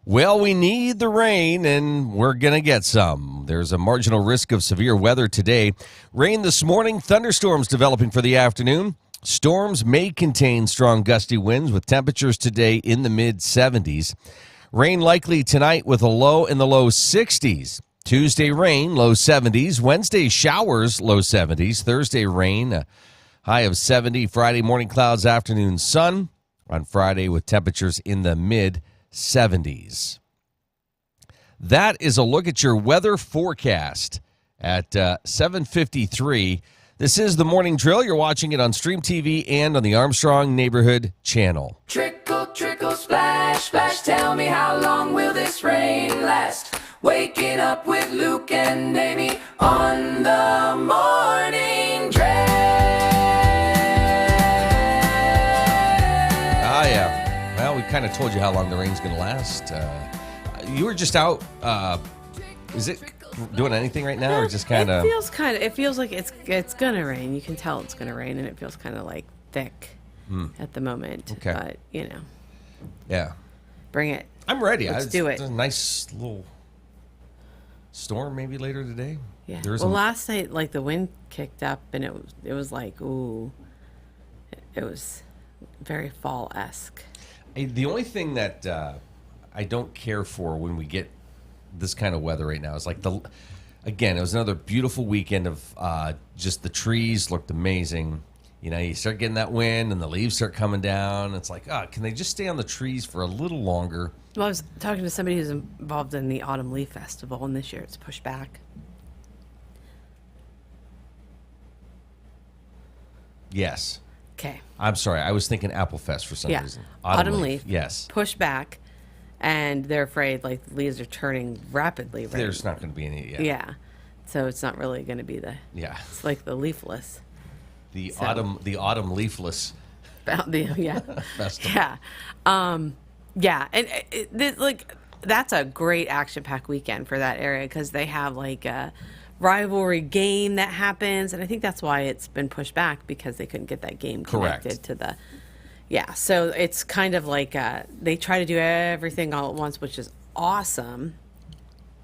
Well, we need the rain, and we're going to get some. There's a marginal risk of severe weather today. Rain this morning, thunderstorms developing for the afternoon. Storms may contain strong gusty winds with temperatures today in the mid-70s. Rain likely tonight with a low in the low 60s. Tuesday rain, low 70s. Wednesday showers, low 70s. Thursday rain, a high of 70. Friday morning clouds, afternoon sun. On Friday with temperatures in the mid-70s. That is a look at your weather forecast at 7:53. This is the Morning Drill. You're watching it on Stream TV and on the Armstrong Neighborhood Channel.
Trickle, trickle, splash, splash. Tell me how long will this rain last? Waking up with Luke and Amy on the Morning Drill.
Ah, yeah. Well, we kind of told you how long the rain's going to last. You were just out. Is it doing anything right now, or just kind of?
It feels like it's gonna rain. You can tell it's gonna rain, and it feels kind of like thick at the moment.
Okay.
But
Yeah.
Bring it.
I'm ready.
Let's do it.
A nice little storm maybe later today.
Yeah. Last night, like the wind kicked up, and it was like, ooh, it was very fall-esque.
The only thing that I don't care for when we get this kind of weather right now is like again, it was another beautiful weekend of just the trees looked amazing. You start getting that wind and the leaves start coming down. It's like, can they just stay on the trees for a little longer?
Well, I was talking to somebody who's involved in the Autumn Leaf Festival, and this year it's pushed back.
Yes.
Okay.
I'm sorry. I was thinking Apple Fest for some reason.
Autumn Leaf.
Yes.
Pushed back. And they're afraid, like, the leaves are turning rapidly. Right?
There's not going to be any.
Yeah. So it's not really going to be it's like the leafless.
The autumn leafless.
Yeah.
Festival.
Yeah. Yeah. And that's a great action-packed weekend for that area because they have like a rivalry game that happens, and I think that's why it's been pushed back because they couldn't get that game connected to the. Yeah, so it's kind of like they try to do everything all at once, which is awesome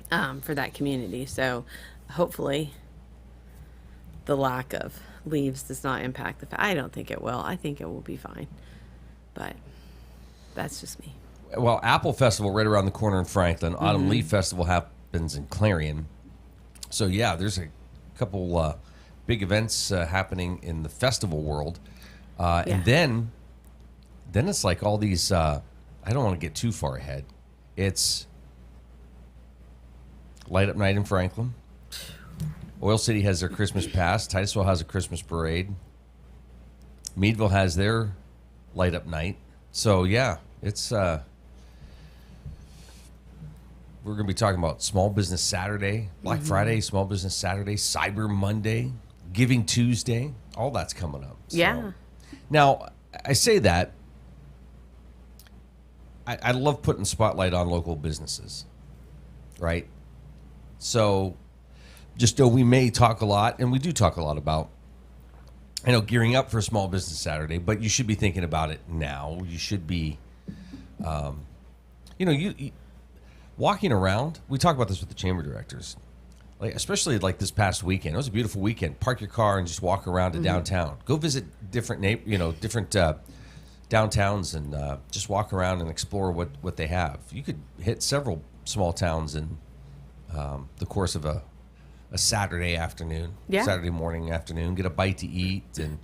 for that community. So hopefully the lack of leaves does not impact the. I don't think it will. I think it will be fine, but that's just me.
Well, Apple Festival right around the corner in Franklin. Autumn Leaf Festival happens in Clarion. So yeah, there's a couple big events happening in the festival world, and then it's like all these. I don't want to get too far ahead. It's Light Up Night in Franklin. Oil City has their Christmas Pass. Titusville has a Christmas parade. Meadville has their Light Up Night. So yeah, it's. We're going to be talking about Small Business Saturday, Black Friday, Small Business Saturday, Cyber Monday, Giving Tuesday. All that's coming up. So.
Yeah.
Now, I say that. I love putting spotlight on local businesses, right? So just know we may talk a lot, and we do talk a lot about, gearing up for Small Business Saturday, but you should be thinking about it now. You should be, you walking around. We talk about this with the chamber directors, especially this past weekend. It was a beautiful weekend. Park your car and just walk around to downtown. Go visit different downtowns and just walk around and explore what they have. You could hit several small towns in the course of a Saturday afternoon, Saturday morning, afternoon. Get a bite to eat and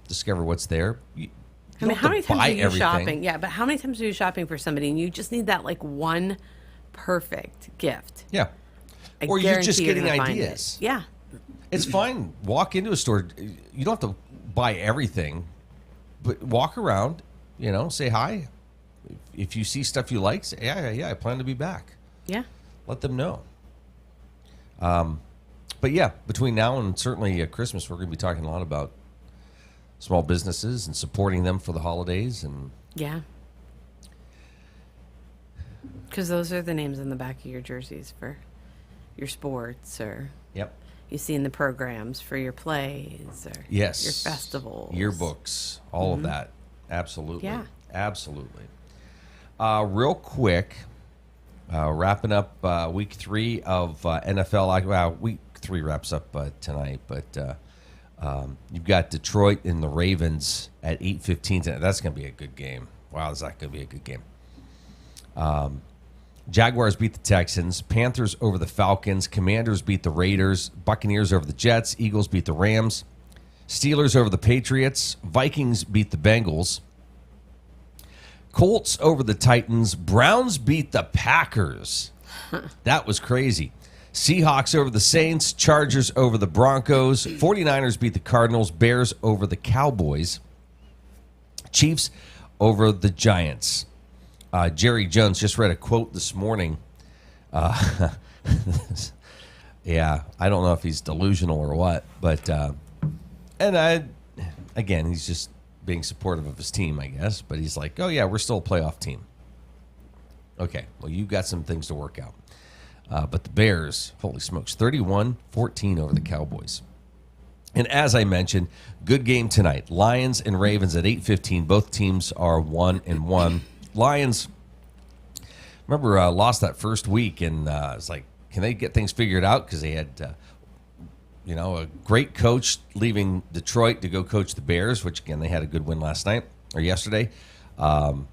discover what's there.
How many times are you shopping? Yeah, but how many times are you shopping for somebody and you just need that one perfect gift?
Yeah. Or you're just getting ideas.
Yeah.
It's fine. Walk into a store. You don't have to buy everything, but walk around, say hi. If you see stuff you like, say, yeah, I plan to be back.
Yeah.
Let them know. But yeah, between now and certainly Christmas, we're going to be talking a lot about small businesses and supporting them for the holidays. And
yeah. Because those are the names on the back of your jerseys for your sports or you see in the programs for your plays or your festivals.
Yearbooks, all of that. Absolutely. Yeah. Absolutely. Real quick, wrapping up week 3 of NFL. Week 3 wraps up tonight, but You've got Detroit and the Ravens at 8:15 tonight. That's going to be a good game. Wow, is that going to be a good game? Jaguars beat the Texans. Panthers over the Falcons. Commanders beat the Raiders. Buccaneers over the Jets. Eagles beat the Rams. Steelers over the Patriots. Vikings beat the Bengals. Colts over the Titans. Browns beat the Packers. That was crazy. Seahawks over the Saints. Chargers over the Broncos. 49ers beat the Cardinals. Bears over the Cowboys. Chiefs over the Giants. Jerry Jones just read a quote this morning. Yeah, I don't know if he's delusional or what, but again, he's just being supportive of his team, I guess. But he's like, oh yeah, we're still a playoff team. Okay, well, you've got some things to work out. But the Bears, holy smokes, 31-14 over the Cowboys. And as I mentioned, good game tonight. Lions and Ravens at 8:15. Both teams are 1-1. Lions, remember, lost that first week, and it's like, can they get things figured out? Because they had, a great coach leaving Detroit to go coach the Bears, which, again, they had a good win yesterday. Can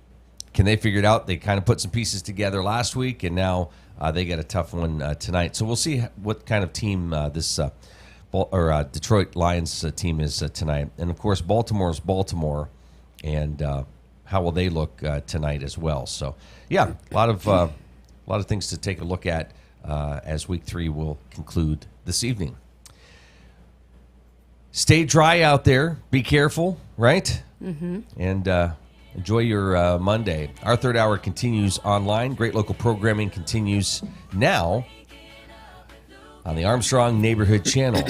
they figure it out? They kind of put some pieces together last week, and now they get a tough one tonight. So we'll see what kind of team this Detroit Lions team is tonight. And, of course, Baltimore's Baltimore, and how will they look tonight as well? So, yeah, a lot of things to take a look at as Week 3 will conclude this evening. Stay dry out there. Be careful, right? Mm-hmm. And enjoy your Monday. Our third hour continues online. Great local programming continues now on the Armstrong Neighborhood Channel.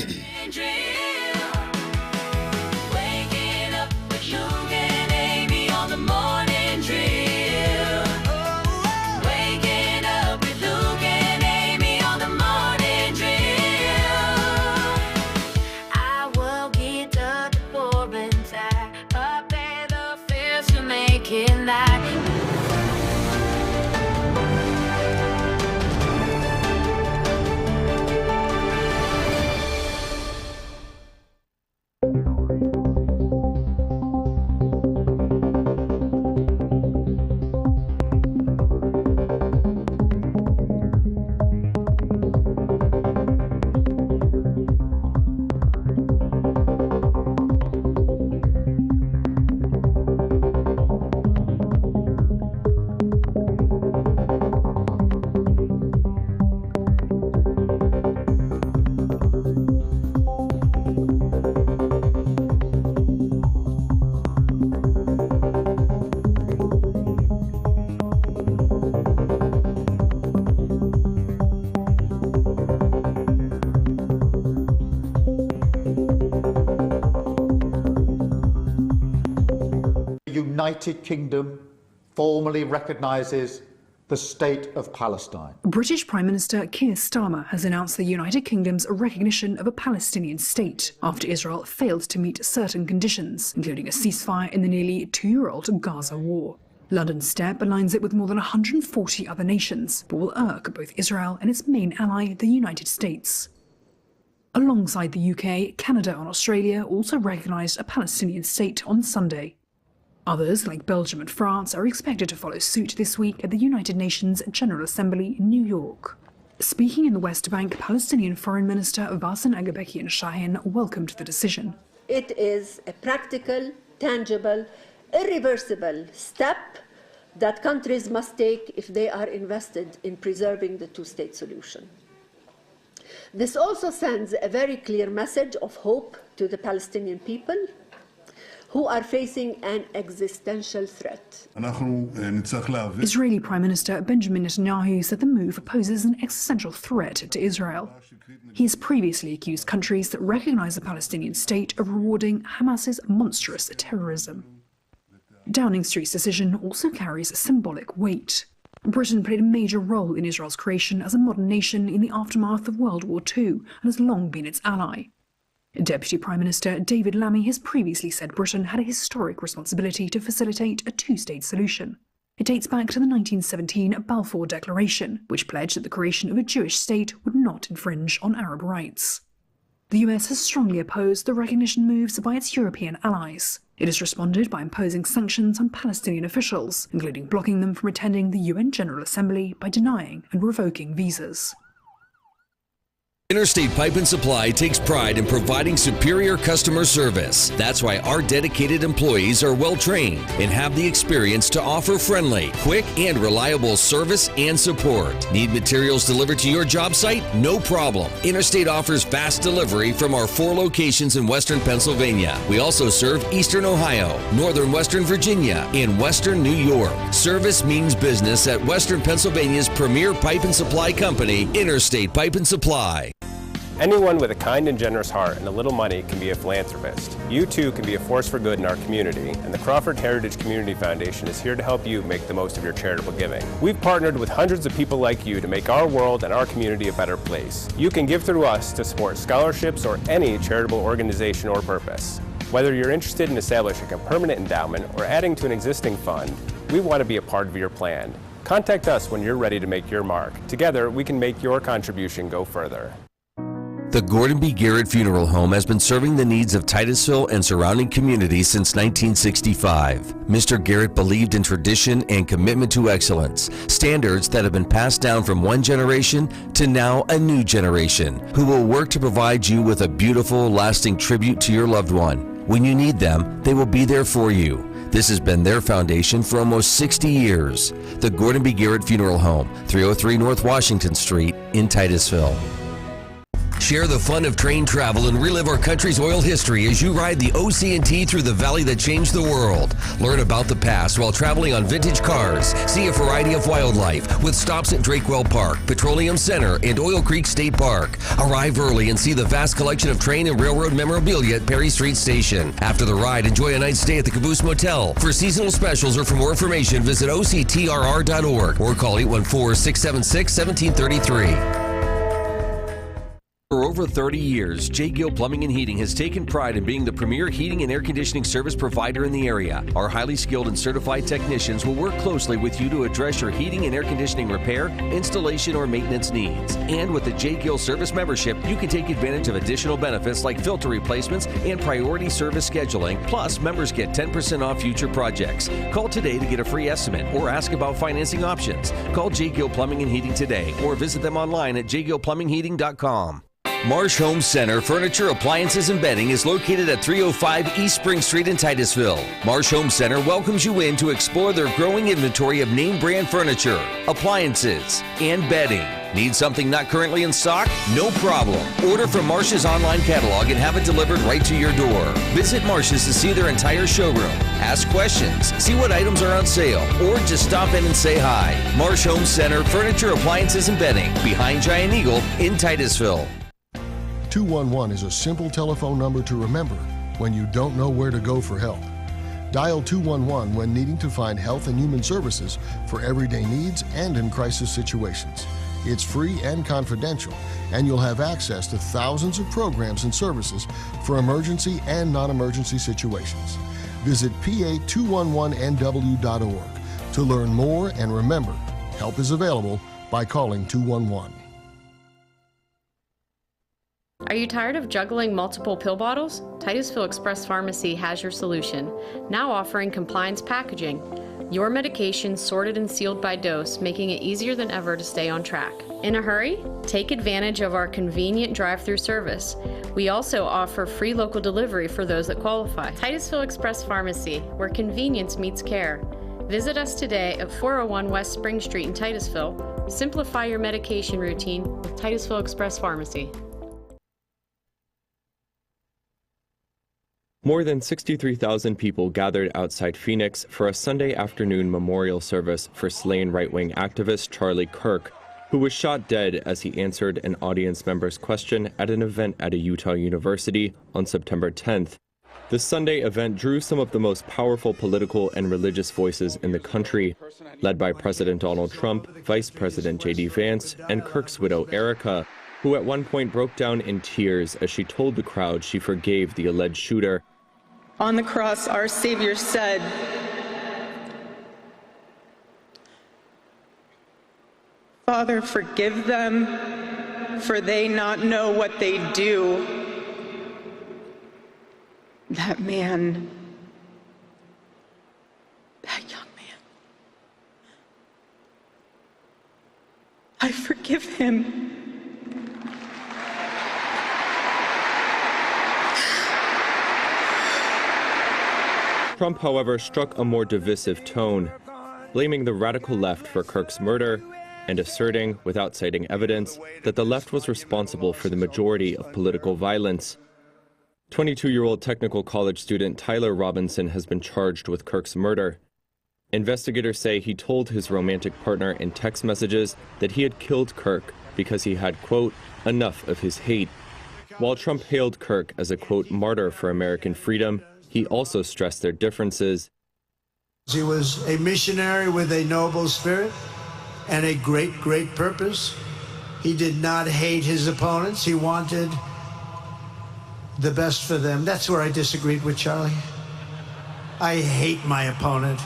United Kingdom formally recognises the State of Palestine.
British Prime Minister Keir Starmer has announced the United Kingdom's recognition of a Palestinian state after Israel failed to meet certain conditions, including a ceasefire in the nearly 2-year-old Gaza war. London's step aligns it with more than 140 other nations, but will irk both Israel and its main ally, the United States. Alongside the UK, Canada and Australia also recognised a Palestinian state on Sunday. Others, like Belgium and France, are expected to follow suit this week at the United Nations General Assembly in New York. Speaking in the West Bank, Palestinian Foreign Minister Wassim Aghabeki Shahin welcomed the decision.
It is a practical, tangible, irreversible step that countries must take if they are invested in preserving the two-state solution. This also sends a very clear message of hope to the Palestinian people, who are facing an existential threat.
Israeli Prime Minister Benjamin Netanyahu said the move poses an existential threat to Israel. He has previously accused countries that recognize the Palestinian state of rewarding Hamas's monstrous terrorism. Downing Street's decision also carries symbolic weight. Britain played a major role in Israel's creation as a modern nation in the aftermath of World War II and has long been its ally. Deputy Prime Minister David Lammy has previously said Britain had a historic responsibility to facilitate a two-state solution. It dates back to the 1917 Balfour Declaration, which pledged that the creation of a Jewish state would not infringe on Arab rights. The US has strongly opposed the recognition moves by its European allies. It has responded by imposing sanctions on Palestinian officials, including blocking them from attending the UN General Assembly by denying and revoking visas.
Interstate Pipe and Supply takes pride in providing superior customer service. That's why our dedicated employees are well trained and have the experience to offer friendly, quick, and reliable service and support. Need materials delivered to your job site? No problem. Interstate offers fast delivery from our 4 locations in Western Pennsylvania. We also serve Eastern Ohio, Northern Western Virginia, and Western New York. Service means business at Western Pennsylvania's premier pipe and supply company, Interstate Pipe and Supply.
Anyone with a kind and generous heart and a little money can be a philanthropist. You too can be a force for good in our community, and the Crawford Heritage Community Foundation is here to help you make the most of your charitable giving. We've partnered with hundreds of people like you to make our world and our community a better place. You can give through us to support scholarships or any charitable organization or purpose. Whether you're interested in establishing a permanent endowment or adding to an existing fund, we want to be a part of your plan. Contact us when you're ready to make your mark. Together, we can make your contribution go further.
The Gordon B. Garrett Funeral Home has been serving the needs of Titusville and surrounding communities since 1965. Mr. Garrett believed in tradition and commitment to excellence, standards that have been passed down from one generation to now a new generation, who will work to provide you with a beautiful, lasting tribute to your loved one. When you need them, they will be there for you. This has been their foundation for almost 60 years. The Gordon B. Garrett Funeral Home, 303 North Washington Street in Titusville. Share the fun of train travel and relive our country's oil history as you ride the OC&T through the valley that changed the world. Learn about the past while traveling on vintage cars. See a variety of wildlife with stops at Drakewell Park, Petroleum Center, and Oil Creek State Park. Arrive early and see the vast collection of train and railroad memorabilia at Perry Street Station. After the ride, enjoy a night's stay at the Caboose Motel. For seasonal specials or for more information, visit octrr.org or call 814-676-1733. For over 30 years, J. Gill Plumbing and Heating has taken pride in being the premier heating and air conditioning service provider in the area. Our highly skilled and certified technicians will work closely with you to address your heating and air conditioning repair, installation, or maintenance needs. And with the J. Gill service membership, you can take advantage of additional benefits like filter replacements and priority service scheduling. Plus, members get 10% off future projects. Call today to get a free estimate or ask about financing options. Call J. Gill Plumbing and Heating today or visit them online at jgillplumbingheating.com. Marsh Home Center Furniture, Appliances, and Bedding is located at 305 East Spring Street in Titusville. Marsh Home Center welcomes you in to explore their growing inventory of name brand furniture, appliances, and bedding. Need something not currently in stock? No problem. Order from Marsh's online catalog and have it delivered right to your door. Visit Marsh's to see their entire showroom. Ask questions, see what items are on sale, or just stop in and say hi. Marsh Home Center Furniture, Appliances, and Bedding, behind Giant Eagle in Titusville.
211 is a simple telephone number to remember when you don't know where to go for help. Dial 211 when needing to find health and human services for everyday needs and in crisis situations. It's free and confidential, and you'll have access to thousands of programs and services for emergency and non-emergency situations. Visit pa211nw.org to learn more, and remember, help is available by calling 211.
Are you tired of juggling multiple pill bottles? Titusville Express Pharmacy has your solution, now offering compliance packaging. Your medication sorted and sealed by dose, making it easier than ever to stay on track. In a hurry? Take advantage of our convenient drive-through service. We also offer free local delivery for those that qualify. Titusville Express Pharmacy, where convenience meets care. Visit us today at 401 West Spring Street in Titusville. Simplify your medication routine with Titusville Express Pharmacy.
More than 63,000 people gathered outside Phoenix for a Sunday afternoon memorial service for slain right-wing activist Charlie Kirk, who was shot dead as he answered an audience member's question at an event at a Utah university on September 10th. The Sunday event drew some of the most powerful political and religious voices in the country, led by President Donald Trump, Vice President J.D. Vance, and Kirk's widow Erica, who at one point broke down in tears as she told the crowd she forgave the alleged shooter.
On the cross, our Savior said, "Father, forgive them, for they not know what they do." that man, that young man, I forgive him.
Trump, however, struck a more divisive tone, blaming the radical left for Kirk's murder and asserting, without citing evidence, that the left was responsible for the majority of political violence. 22-year-old technical college student Tyler Robinson has been charged with Kirk's murder. Investigators say he told his romantic partner in text messages that he had killed Kirk because he had, quote, enough of his hate. While Trump hailed Kirk as a, quote, martyr for American freedom, he also stressed their differences.
He was a missionary with a noble spirit and a great, great purpose. He did not hate his opponents. He wanted the best for them. That's where I disagreed with Charlie. I hate my opponent,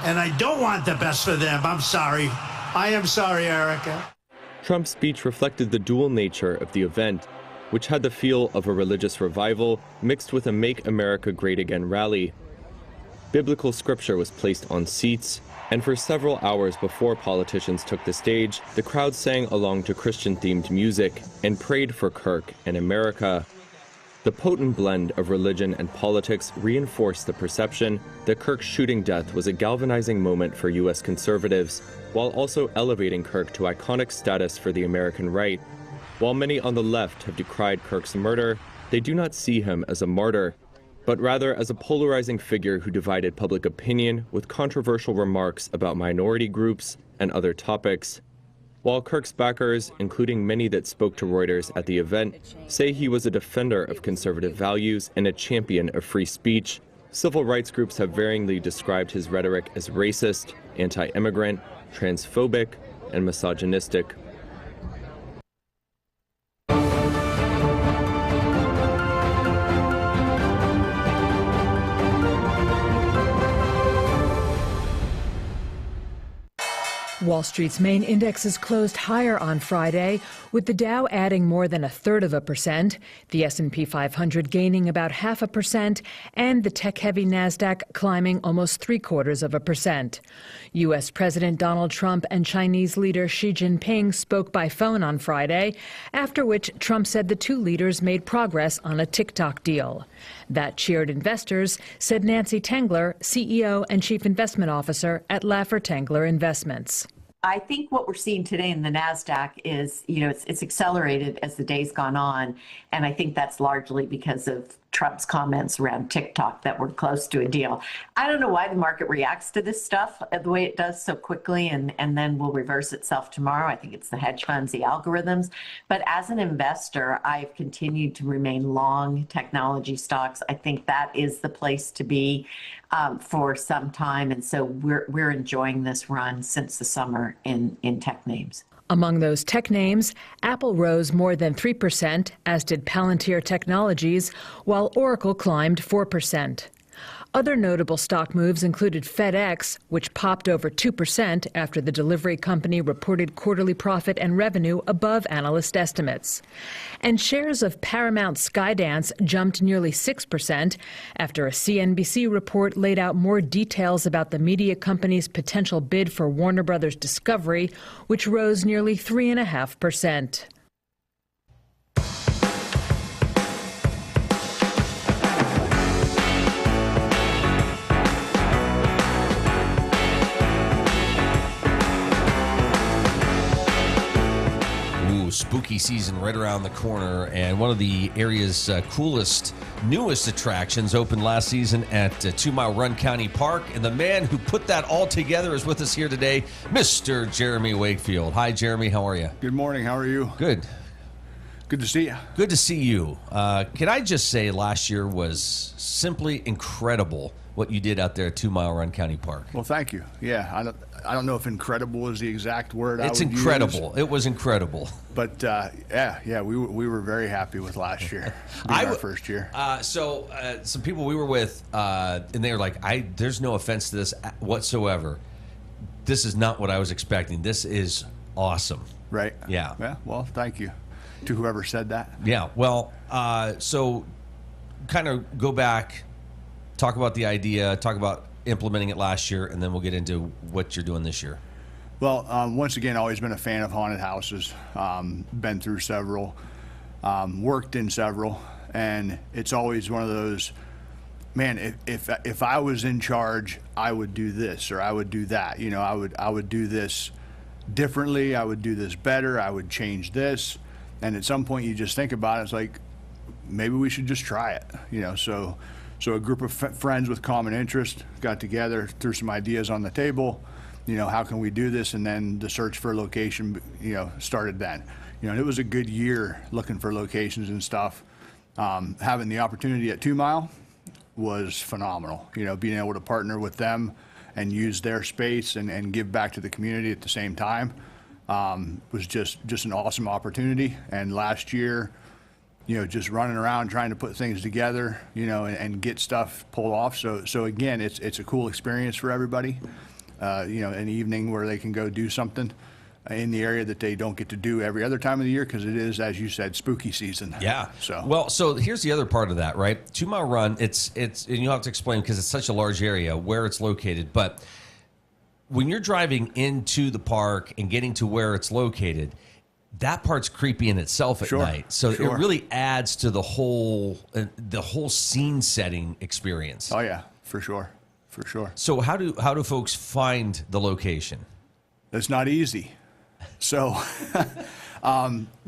and I don't want the best for them. I'm sorry. I am sorry, Erica.
Trump's speech reflected the dual nature of the event, which had the feel of a religious revival mixed with a Make America Great Again rally. Biblical scripture was placed on seats, and for several hours before politicians took the stage, the crowd sang along to Christian-themed music and prayed for Kirk and America. The potent blend of religion and politics reinforced the perception that Kirk's shooting death was a galvanizing moment for U.S. conservatives, while also elevating Kirk to iconic status for the American right. While many on the left have decried Kirk's murder, they do not see him as a martyr, but rather as a polarizing figure who divided public opinion with controversial remarks about minority groups and other topics. While Kirk's backers, including many that spoke to Reuters at the event, say he was a defender of conservative values and a champion of free speech, civil rights groups have varyingly described his rhetoric as racist, anti-immigrant, transphobic, and misogynistic.
Wall Street's main indexes closed higher on Friday, with the Dow adding more than 0.33%, the S&P 500 gaining about 0.5%, and the tech-heavy Nasdaq climbing almost 0.75%. U.S. President Donald Trump and Chinese leader Xi Jinping spoke by phone on Friday, after which Trump said the two leaders made progress on a TikTok deal. That cheered investors, said Nancy Tengler, CEO and Chief Investment Officer at Laffer Tengler Investments.
I think what we're seeing today in the NASDAQ is, it's accelerated as the day's gone on. And I think that's largely because of Trump's comments around TikTok that were close to a deal. I don't know why the market reacts to this stuff the way it does so quickly and then will reverse itself tomorrow. I think it's the hedge funds, the algorithms. But as an investor, I've continued to remain long technology stocks. I think that is the place to be for some time. And so we're enjoying this run since the summer in tech names.
Among those tech names, Apple rose more than 3%, as did Palantir Technologies, while Oracle climbed 4%. Other notable stock moves included FedEx, which popped over 2% after the delivery company reported quarterly profit and revenue above analyst estimates. And shares of Paramount Skydance jumped nearly 6% after a CNBC report laid out more details about the media company's potential bid for Warner Brothers Discovery, which rose nearly 3.5%.
Spooky season right around the corner, and one of the area's coolest, newest attractions opened last season at 2 Mile Run County Park, and the man who put that all together is with us here today, Mr. Jeremy Wakefield. Hi, Jeremy. How are you?
Good morning. How are you?
Good.
Good to see you.
Good to see you. Can I just say last year was simply incredible what you did out there at 2 Mile Run County Park.
Well, thank you. Yeah, I don't know if incredible is the exact word I would use.
It's incredible. It was incredible.
But yeah, we were very happy with last year, our first year.
So some people we were with, and they were like, there's no offense to this whatsoever. This is not what I was expecting. This is awesome.
Right.
Yeah.
Yeah. Well, thank you to whoever said that.
Yeah. Well, so kind of go back, talk about the idea, talk about implementing it last year, and then we'll get into what you're doing this year.
Well, once again, always been a fan of haunted houses. Been through several, worked in several, and it's always one of those, man, if I was in charge, I would do this or I would do that. You know, I would do this differently. I would do this better. I would change this. And at some point, you just think about it. It's like, maybe we should just try it. You know, so a group of friends with common interest got together, threw some ideas on the table. You know, how can we do this? And then the search for a location, you know, started then. You know, and it was a good year looking for locations and stuff. Having the opportunity at 2 Mile was phenomenal. You know, being able to partner with them and use their space and give back to the community at the same time was just an awesome opportunity. And last year, you know, just running around trying to put things together, you know, and get stuff pulled off. So again, it's a cool experience for everybody. You know, an evening where they can go do something in the area that they don't get to do every other time of the year, because it is, as you said, spooky season.
Yeah. So here's the other part of that, right? 2 Mile Run, it's and you'll have to explain because it's such a large area where it's located. But when you're driving into the park and getting to where it's located, that part's creepy in itself at night. So it really adds to the whole scene setting experience.
Oh yeah, for sure.
So how do folks find the location?
It's not easy. So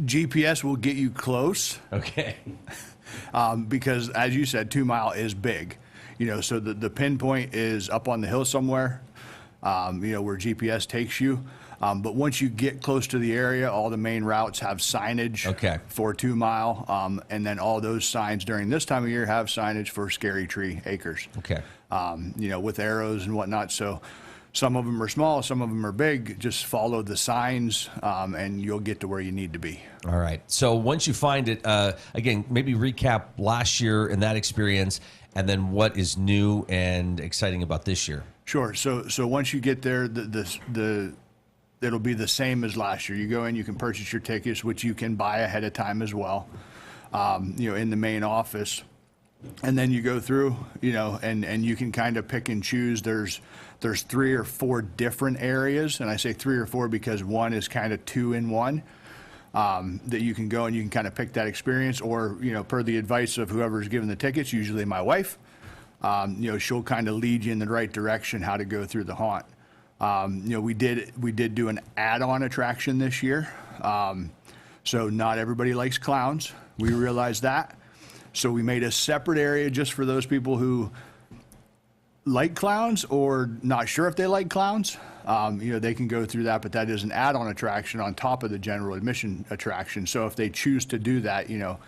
GPS will get you close.
Okay.
Because as you said, 2 Mile is big. You know, so the pinpoint is up on the hill somewhere, you know, where GPS takes you. But once you get close to the area, all the main routes have signage for 2 Mile. And then all those signs during this time of year have signage for Scary Tree Acres.
Okay.
You know, with arrows and whatnot. So some of them are small, some of them are big. Just follow the signs and you'll get to where you need to be.
All right. So once you find it, again, maybe recap last year and that experience, and then what is new and exciting about this year.
Sure. So once you get there, it'll be the same as last year. You go in, you can purchase your tickets, which you can buy ahead of time as well, you know, in the main office. And then you go through, you know, and you can kind of pick and choose. There's 3 or 4 different areas, and I say 3 or 4 because one is kind of 2 in 1, that you can go and you can kind of pick that experience, or, you know, per the advice of whoever's giving the tickets, usually my wife, you know, she'll kind of lead you in the right direction how to go through the haunt. You know, we did do an add-on attraction this year. So not everybody likes clowns. We realize that. So we made a separate area just for those people who like clowns or not sure if they like clowns. You know, they can go through that, but that is an add-on attraction on top of the general admission attraction. So if they choose to do that, you know,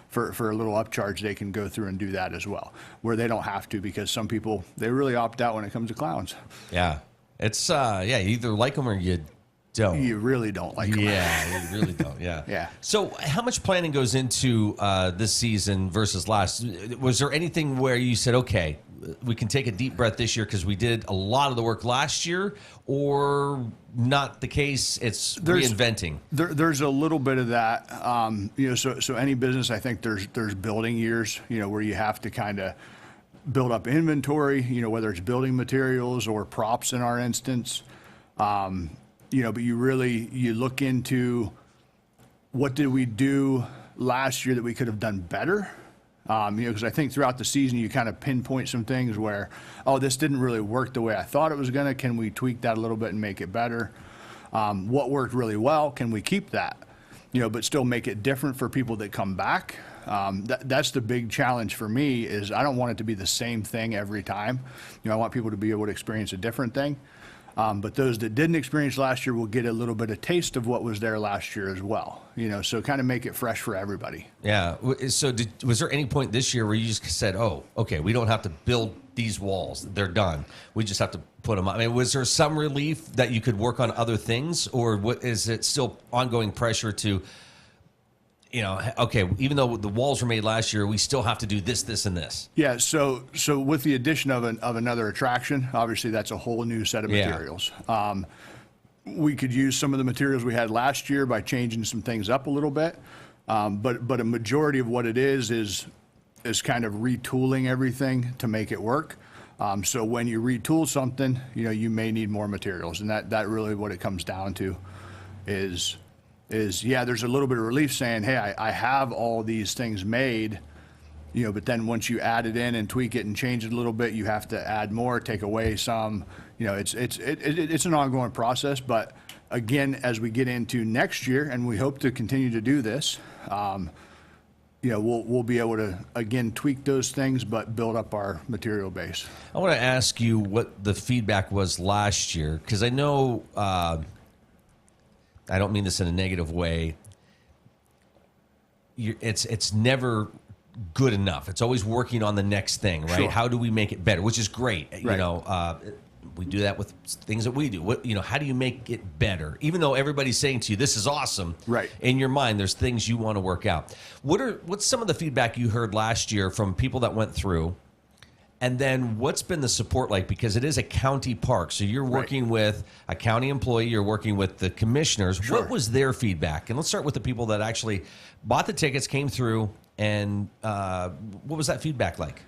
for a little upcharge, they can go through and do that as well, where they don't have to, because some people, they really opt out when it comes to clowns.
Yeah. It's, you either like them or you don't.
You really don't like them.
Yeah, you really don't. Yeah.
Yeah.
So how much planning goes into this season versus last? Was there anything where you said, okay, we can take a deep breath this year because we did a lot of the work last year, or not the case? It's reinventing.
There's a little bit of that. You know, so any business, I think there's building years, you know, where you have to kind of build up inventory, you know, whether it's building materials or props in our instance. You know, but you look into what did we do last year that we could have done better? You know, because I think throughout the season you kind of pinpoint some things where, oh, this didn't really work the way I thought it was going to. Can we tweak that a little bit and make it better? What worked really well? Can we keep that? You know, but still make it different for people that come back. That's the big challenge for me, is I don't want it to be the same thing every time. You know, I want people to be able to experience a different thing. But those that didn't experience last year will get a little bit of taste of what was there last year as well. You know, so kind of make it fresh for everybody.
Yeah. So was there any point this year where you just said, oh, okay, we don't have to build these walls. They're done. We just have to put them up. I mean, was there some relief that you could work on other things, or what, is it still ongoing pressure to, you know, okay, even though the walls were made last year, we still have to do this, this, and this?
Yeah, so with the addition of another attraction, obviously that's a whole new set of materials. We could use some of the materials we had last year by changing some things up a little bit, but a majority of what it is is kind of retooling everything to make it work. So when you retool something, you may need more materials, and that really what it comes down to is yeah, there's a little bit of relief saying, hey, I have all these things made, but then once you add it in and tweak it and change it a little bit, you have to add more, take away some. It's an ongoing process, but again, as we get into next year, and we hope to continue to do this, we'll be able to, again, tweak those things, but build up our material base.
I want to ask you what the feedback was last year, because I know, I don't mean this in a negative way, it's never good enough. It's always working on the next thing, right?
Sure.
How do we make it better? Which is great.
Right.
We do that with things that we do. How do you make it better? Even though everybody's saying to you, this is awesome.
Right.
In your mind, there's things you want to work out. What's some of the feedback you heard last year from people that went through? And then what's been the support like? Because it is a county park. So you're working with a county employee. You're working with the commissioners.
Sure.
What was their feedback? And let's start with the people that actually bought the tickets, came through, and what was that feedback like?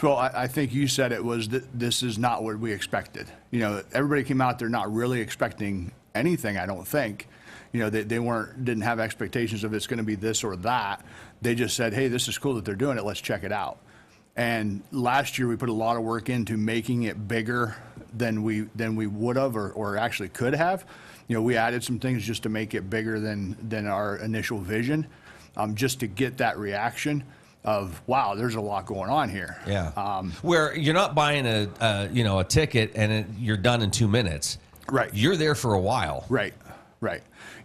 Well, I think you said it was this is not what we expected. Everybody came out there not really expecting anything, I don't think. They didn't have expectations of it's going to be this or that. They just said, hey, this is cool that they're doing it. Let's check it out. And last year we put a lot of work into making it bigger than we would have or actually could have. We added some things just to make it bigger than our initial vision, just to get that reaction of, wow, there's a lot going on here.
Yeah. Where you're not buying a ticket and you're done in 2 minutes.
Right.
You're there for a while.
Right.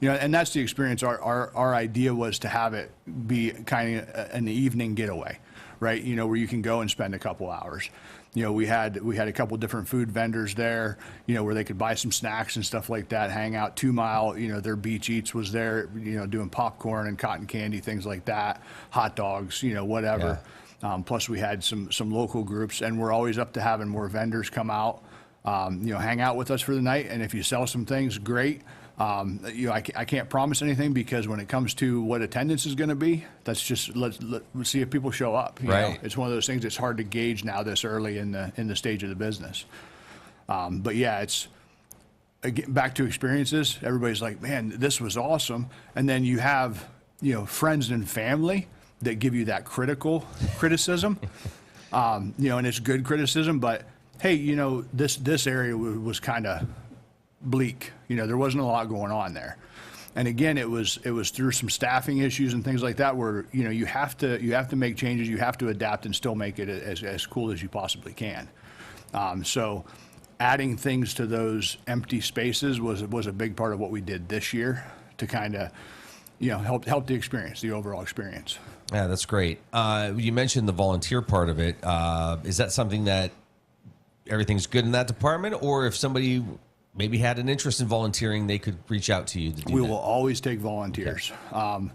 And that's the experience. Our idea was to have it be kind of an evening getaway, right? Where you can go and spend a couple hours. We had a couple different food vendors there, where they could buy some snacks and stuff like that, hang out. 2 Mile, their Beach Eats was there, doing popcorn and cotton candy, things like that, hot dogs, whatever. Yeah. Plus we had some local groups, and we're always up to having more vendors come out, hang out with us for the night. And if you sell some things, great. I can't promise anything, because when it comes to what attendance is going to be, that's just let's see if people show up.
Right.
It's one of those things that's hard to gauge now this early in the stage of the business. But yeah, it's again, back to experiences. Everybody's like, man, this was awesome. And then you have friends and family that give you that criticism. And it's good criticism, but hey, this area was kind of bleak. There wasn't a lot going on there. And again, it was through some staffing issues and things like that, where you have to make changes, you have to adapt and still make it as cool as you possibly can. So adding things to those empty spaces was a big part of what we did this year to kind of help the experience, the overall experience.
Yeah, that's great. You mentioned the volunteer part of it. Is that something that everything's good in that department, or if somebody maybe had an interest in volunteering, they could reach out to you to do
We
that?
will always take volunteers. Okay.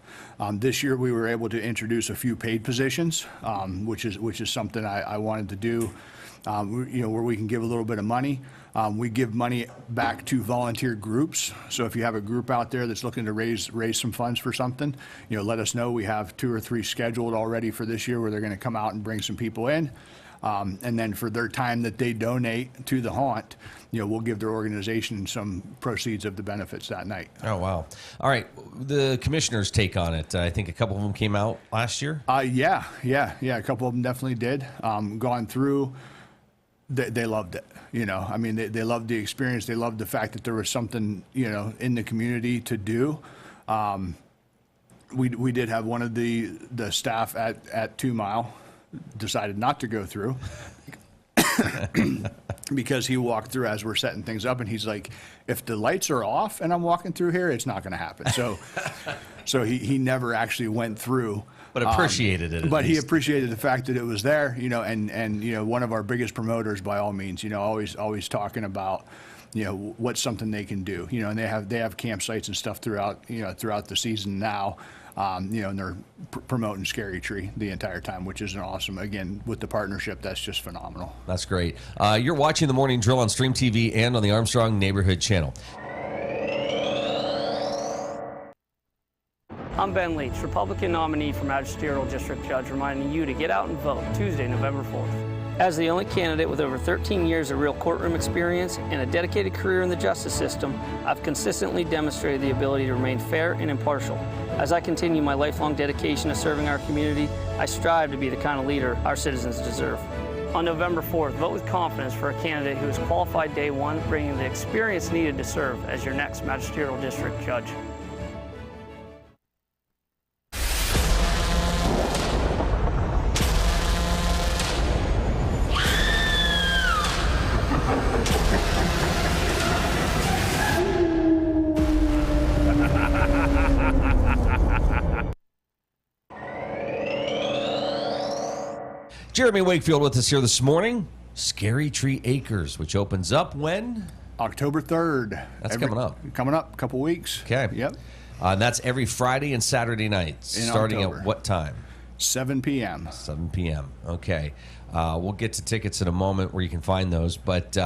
This year we were able to introduce a few paid positions, which is something I wanted to do, where we can give a little bit of money. We give money back to volunteer groups. So if you have a group out there that's looking to raise some funds for something, let us know. We have 2 or 3 scheduled already for this year, where they're going to come out and bring some people in. And then for their time that they donate to the haunt, we'll give their organization some proceeds of the benefits that night.
Oh, wow. All right. The commissioners' take on it. I think a couple of them came out last year.
Yeah. A couple of them definitely did. Gone through, they loved it. They loved the experience. They loved the fact that there was something, in the community to do. We did have one of the staff at 2 Mile decided not to go through because he walked through as we're setting things up, and he's like, if the lights are off and I'm walking through here, it's not going to happen. So he never actually went through,
but appreciated it.
But he appreciated the fact that it was there, and one of our biggest promoters by all means, always talking about what's something they can do, and they have campsites and stuff throughout the season now. And they're promoting Scary Tree the entire time, which is awesome. Again, with the partnership, that's just phenomenal.
That's great. You're watching The Morning Drill on Stream TV and on the Armstrong Neighborhood Channel.
I'm Ben Leach, Republican nominee for Magisterial District Judge, reminding you to get out and vote Tuesday, November 4th. As the only candidate with over 13 years of real courtroom experience and a dedicated career in the justice system, I've consistently demonstrated the ability to remain fair and impartial. As I continue my lifelong dedication to serving our community, I strive to be the kind of leader our citizens deserve. On November 4th, vote with confidence for a candidate who is qualified day one, bringing the experience needed to serve as your next Magisterial District Judge.
Jeremy Wakefield with us here this morning. Scary Tree Acres, which opens up when?
October 3rd.
That's coming up.
Coming up, a couple weeks.
Okay.
Yep.
And that's every Friday and Saturday nights.
In
starting
October.
at what time?
7 p.m.
7 p.m. Okay. We'll get to tickets in a moment where you can find those. But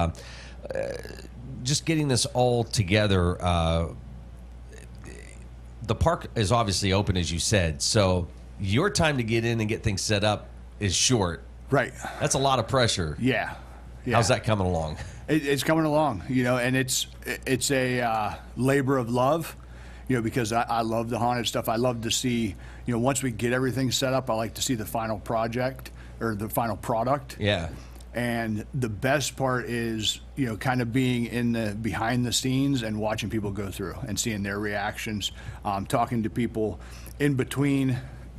just getting this all together, the park is obviously open, as you said. So your time to get in and get things set up is short.
Right.
That's a lot of pressure.
Yeah.
How's that coming along?
It's coming along, and it's a labor of love, because I love the haunted stuff. I love to see, once we get everything set up, I like to see the final project or the final product.
Yeah.
And the best part is, kind of being in the behind the scenes and watching people go through and seeing their reactions, talking to people in between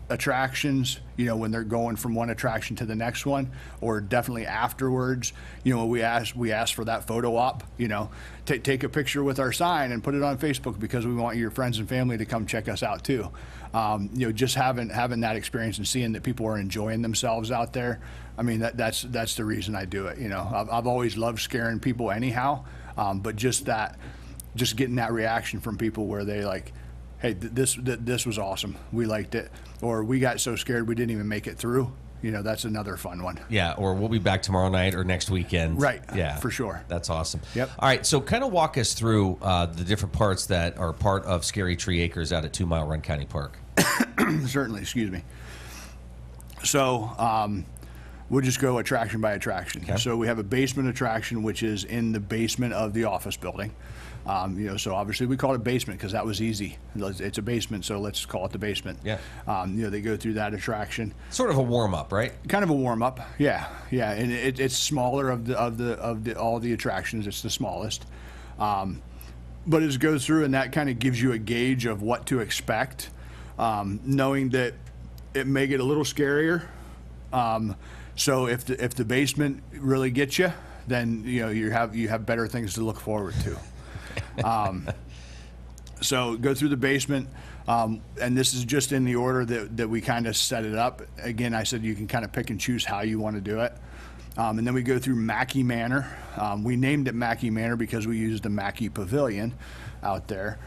attractions, when they're going from one attraction to the next one, or definitely afterwards, we ask for that photo op, take a picture with our sign and put it on Facebook because we want your friends and family to come check us out too. Just having that experience and seeing that people are enjoying themselves out there. I mean, that's the reason I do it. I've always loved scaring people anyhow, but just getting that reaction from people where they like, hey, this was awesome. We liked it. Or we got so scared we didn't even make it through. That's another fun one.
Yeah, or we'll be back tomorrow night or next weekend.
Right.
Yeah.
For sure.
That's awesome.
Yep.
All right, so kind of walk us through the different parts that are part of Scary Tree Acres out at 2 Mile Run County Park.
Certainly, excuse me. So we'll just go attraction by attraction.
Okay.
So we have a basement attraction, which is in the basement of the office building. So obviously we call it basement because that was easy. It's a basement, so let's call it the basement.
Yeah.
They go through that attraction.
Sort of a warm up, right?
Kind of a warm up. Yeah, yeah, and it's smaller of all the attractions. It's the smallest. But as it goes through, and that kind of gives you a gauge of what to expect, knowing that it may get a little scarier. So if the basement really gets you, then you have better things to look forward to. So go through the basement, and this is just in the order that we kind of set it up. Again, I said you can kind of pick and choose how you want to do it. And then we go through Mackey Manor. We named it Mackey Manor because we used the Mackey Pavilion out there.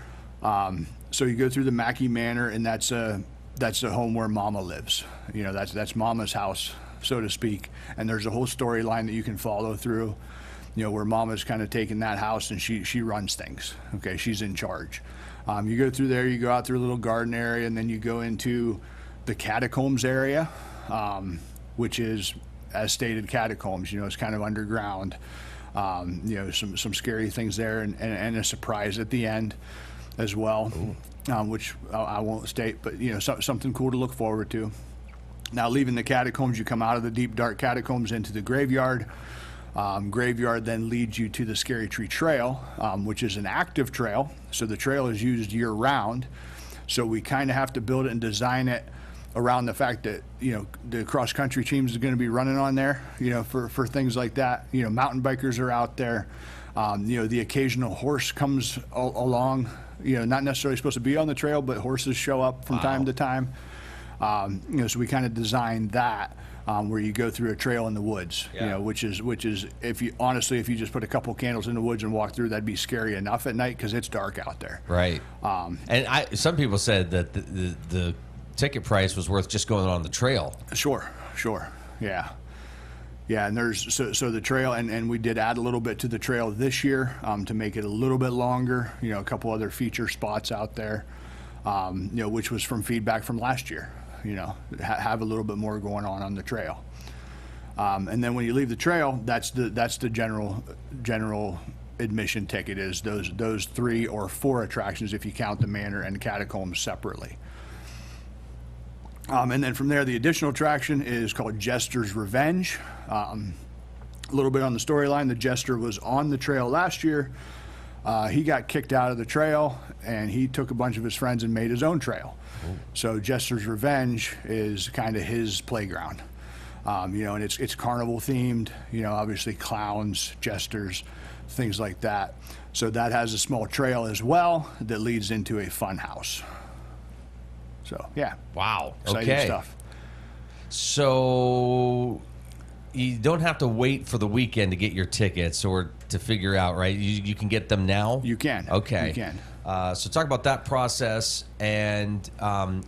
So you go through the Mackey Manor, and that's a home where Mama lives. That's Mama's house, so to speak. And there's a whole storyline that you can follow through. Where Mama's kind of taking that house and she runs things. Okay, she's in charge. You go through there, you go out through a little garden area, and then you go into the catacombs area, which is, as stated, catacombs. It's kind of underground. Some scary things there, and a surprise at the end as well, which I won't state, but something cool to look forward to. Now, leaving the catacombs, you come out of the deep, dark catacombs into the graveyard. Graveyard then leads you to the Scary Tree Trail, which is an active trail. So the trail is used year round. So we kind of have to build it and design it around the fact that, the cross country teams are going to be running on there, for things like that. Mountain bikers are out there. The occasional horse comes along, not necessarily supposed to be on the trail, but horses show up from time to time. So we kind of designed that. Where you go through a trail in the woods, which is if you just put a couple candles in the woods and walk through, that'd be scary enough at night because it's dark out there.
Right. And some people said that the ticket price was worth just going on the trail.
Sure. Yeah. Yeah, and there's so the trail, and we did add a little bit to the trail this year to make it a little bit longer. A couple other feature spots out there. which was from feedback from last year. Have a little bit more going on the trail. And then when you leave the trail, that's the general admission ticket, is those 3 or 4 attractions if you count the Manor and Catacombs separately. And then from there, the additional attraction is called Jester's Revenge. A little bit on the storyline: the Jester was on the trail last year. He got kicked out of the trail, and he took a bunch of his friends and made his own trail. So Jester's Revenge is kind of his playground. And it's carnival themed, obviously clowns, jesters, things like that. So that has a small trail as well that leads into a fun house. So, yeah.
Wow.
Exciting stuff.
So you don't have to wait for the weekend to get your tickets or to figure out, right? You can get them now?
You can.
Okay.
You can.
So talk about that process, and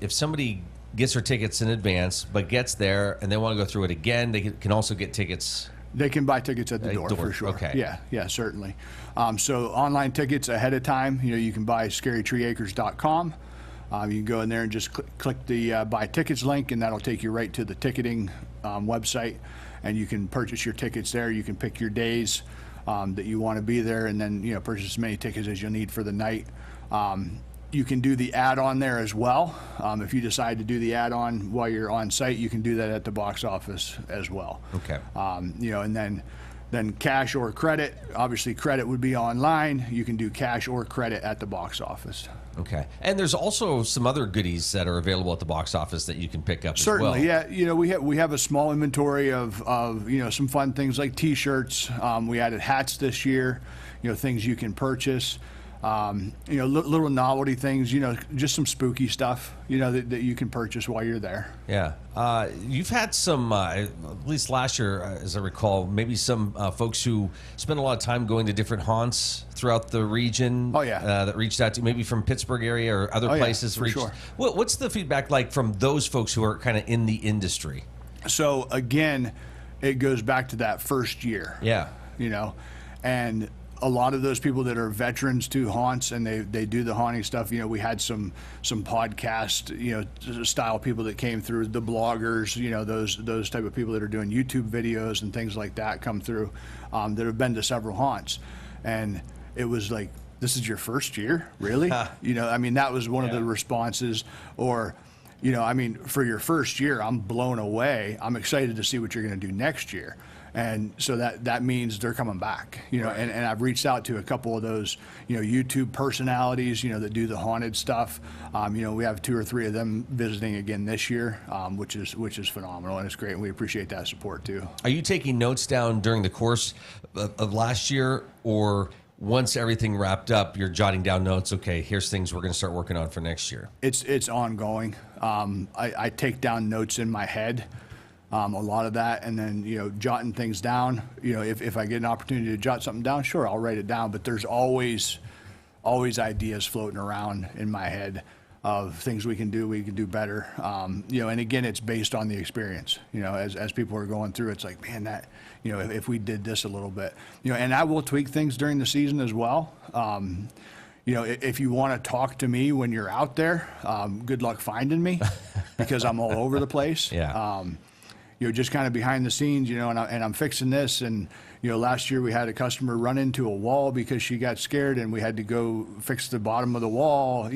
if somebody gets their tickets in advance but gets there and they want to go through it again, they can also get tickets.
They can buy tickets at the door for sure.
Okay.
Yeah, certainly. So online tickets ahead of time, you can buy scarytreeacres.com. You can go in there and just click the buy tickets link, and that'll take you right to the ticketing website, and you can purchase your tickets there. You can pick your days that you want to be there, and then purchase as many tickets as you'll need for the night. You can do the add-on there as well. If you decide to do the add-on while you're on site, you can do that at the box office as well.
Okay.
And then cash or credit. Obviously, credit would be online. You can do cash or credit at the box office.
Okay. And there's also some other goodies that are available at the box office that you can pick up
Certainly,
as well.
Yeah. We have a small inventory of some fun things like T-shirts. We added hats this year. Things you can purchase. Little novelty things, just some spooky stuff, that you can purchase while you're there.
Yeah. You've had some, at least last year, as I recall, maybe some folks who spent a lot of time going to different haunts throughout the region.
Oh, yeah.
That reached out to maybe from Pittsburgh area or other places.
For sure.
What's the feedback like from those folks who are kind of in the industry?
So, again, it goes back to that first year.
Yeah.
And a lot of those people that are veterans to haunts and they do the haunting stuff, we had some podcast, style people that came through, the bloggers, those type of people that are doing YouTube videos and things like that come through, that have been to several haunts. And it was like, this is your first year? Really? That was one of the responses. Or, for your first year, I'm blown away. I'm excited to see what you're going to do next year. And so that means they're coming back, and I've reached out to a couple of those, YouTube personalities, that do the haunted stuff. We have 2 or 3 of them visiting again this year, which is phenomenal, and it's great. And we appreciate that support too.
Are you taking notes down during the course of last year, or once everything wrapped up, you're jotting down notes? Okay, here's things we're going to start working on for next year.
It's ongoing. I take down notes in my head. A lot of that, and then jotting things down. If I get an opportunity to jot something down, sure, I'll write it down. But there's always ideas floating around in my head of things we can do better. And again, it's based on the experience. As people are going through, it's like, man, that if we did this a little bit, and I will tweak things during the season as well. If you want to talk to me when you're out there, good luck finding me because I'm all over the place.
Yeah.
Just kind of behind the scenes, and I'm fixing this. And, last year we had a customer run into a wall because she got scared and we had to go fix the bottom of the wall.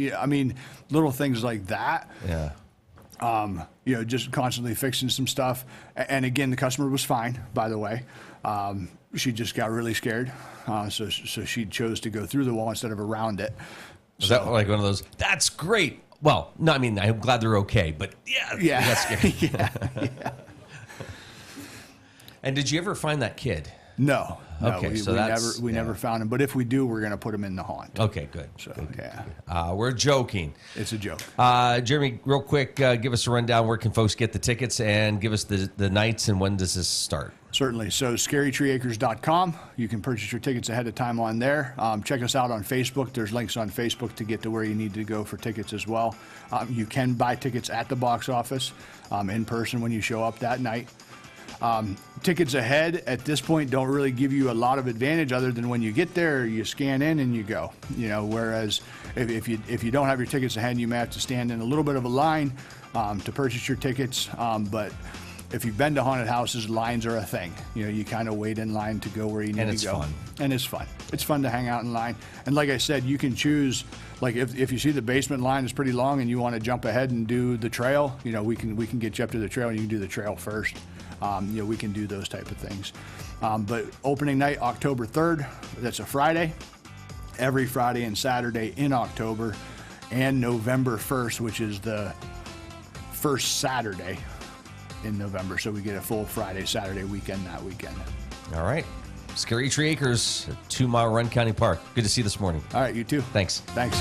Little things like that.
Yeah.
Just constantly fixing some stuff. And again, the customer was fine, by the way. She just got really scared. So she chose to go through the wall instead of around it.
Is that like one of those, that's great? Well, no, I'm glad they're okay, but yeah. That's scary.
yeah.
And did you ever find that kid?
No.
Okay,
we never found him. But if we do, we're going to put him in the haunt.
Okay, good.
So,
good.
Yeah.
We're joking.
It's a joke.
Jeremy, real quick, give us a rundown. Where can folks get the tickets, and give us the nights and when does this start?
Certainly. So scarytreeacres.com. You can purchase your tickets ahead of time on there. Check us out on Facebook. There's links on Facebook to get to where you need to go for tickets as well. You can buy tickets at the box office in person when you show up that night. Tickets ahead at this point don't really give you a lot of advantage other than when you get there, you scan in and you go. Whereas if you don't have your tickets ahead, you may have to stand in a little bit of a line to purchase your tickets. But if you've been to haunted houses, lines are a thing. You kind of wait in line to go where you need to go.
And it's fun.
And it's fun. It's fun to hang out in line. And like I said, you can choose, like if you see the basement line is pretty long and you want to jump ahead and do the trail, we can get you up to the trail and you can do the trail first. We can do those type of things. But opening night, October 3rd, that's a Friday. Every Friday and Saturday in October, and November 1st, which is the first Saturday in November. So we get a full Friday, Saturday weekend that weekend.
All right. Scary Tree Acres, 2 Mile Run County Park. Good to see you this morning.
All right, you too.
Thanks.
Thanks.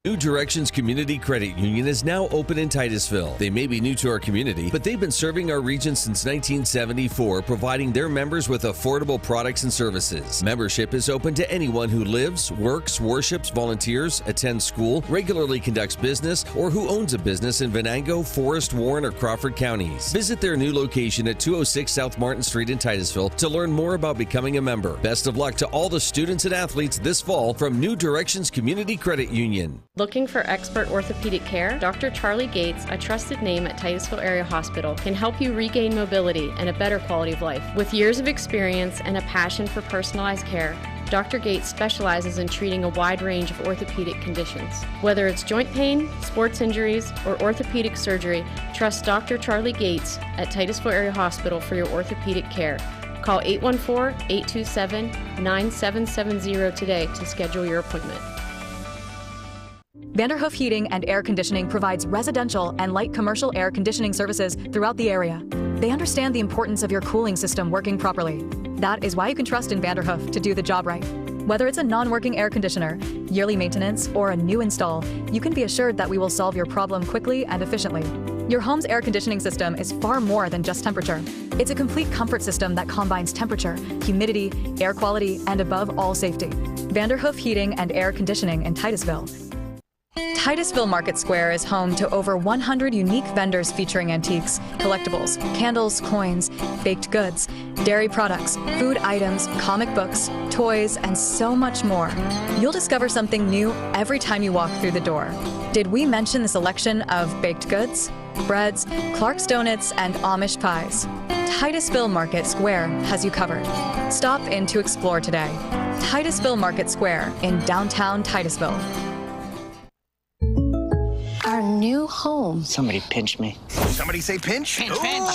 New Directions Community Credit Union is now open in Titusville. They may be new to our community, but they've been serving our region since 1974, providing their members with affordable products and services. Membership is open to anyone who lives, works, worships, volunteers, attends school, regularly conducts business, or who owns a business in Venango, Forest, Warren, or Crawford counties. Visit their new location at 206 South Martin Street in Titusville to learn more about becoming a member. Best of luck to all the students and athletes this fall from New Directions Community Credit Union.
Looking for expert orthopedic care? Dr. Charlie Gates, a trusted name at Titusville Area Hospital, can help you regain mobility and a better quality of life. With years of experience and a passion for personalized care, Dr. Gates specializes in treating a wide range of orthopedic conditions. Whether it's joint pain, sports injuries, or orthopedic surgery, trust Dr. Charlie Gates at Titusville Area Hospital for your orthopedic care. Call 814-827-9770 today to schedule your appointment.
Vanderhoof Heating and Air Conditioning provides residential and light commercial air conditioning services throughout the area. They understand the importance of your cooling system working properly. That is why you can trust in Vanderhoof to do the job right. Whether it's a non-working air conditioner, yearly maintenance, or a new install, you can be assured that we will solve your problem quickly and efficiently. Your home's air conditioning system is far more than just temperature. It's a complete comfort system that combines temperature, humidity, air quality, and above all, safety. Vanderhoof Heating and Air Conditioning in Titusville. Titusville Market Square is home to over 100 unique vendors featuring antiques, collectibles, candles, coins, baked goods, dairy products, food items, comic books, toys, and so much more. You'll discover something new every time you walk through the door. Did we mention the selection of baked goods, breads, Clark's Donuts, and Amish pies? Titusville Market Square has you covered. Stop in to explore today. Titusville Market Square in downtown Titusville.
Our new home.
Somebody pinch me.
Somebody say pinch?
Pinch, pinch.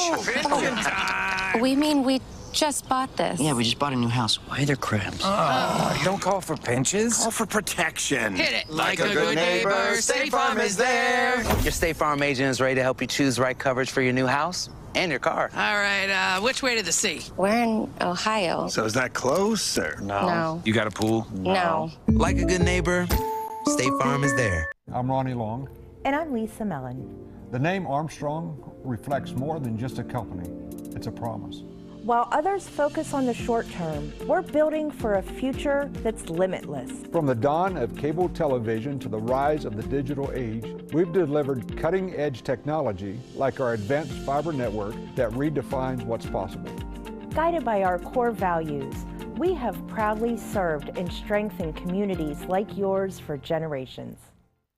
We mean we just bought this.
Yeah, we just bought a new house. Why are there crabs?
You don't call for pinches. Call for protection.
Hit it.
Like a good neighbor, State Farm is there.
Your State Farm agent is ready to help you choose the right coverage for your new house and your car.
All right, which way to the sea?
We're in Ohio.
So is that close or
No.
You got a pool?
No.
Like a good neighbor, State Farm is there.
I'm Ronnie Long.
And I'm Lisa Mellon.
The name Armstrong reflects more than just a company. It's a promise.
While others focus on the short term, we're building for a future that's limitless.
From the dawn of cable television to the rise of the digital age, we've delivered cutting-edge technology like our advanced fiber network that redefines what's possible.
Guided by our core values, we have proudly served and strengthened communities like yours for generations.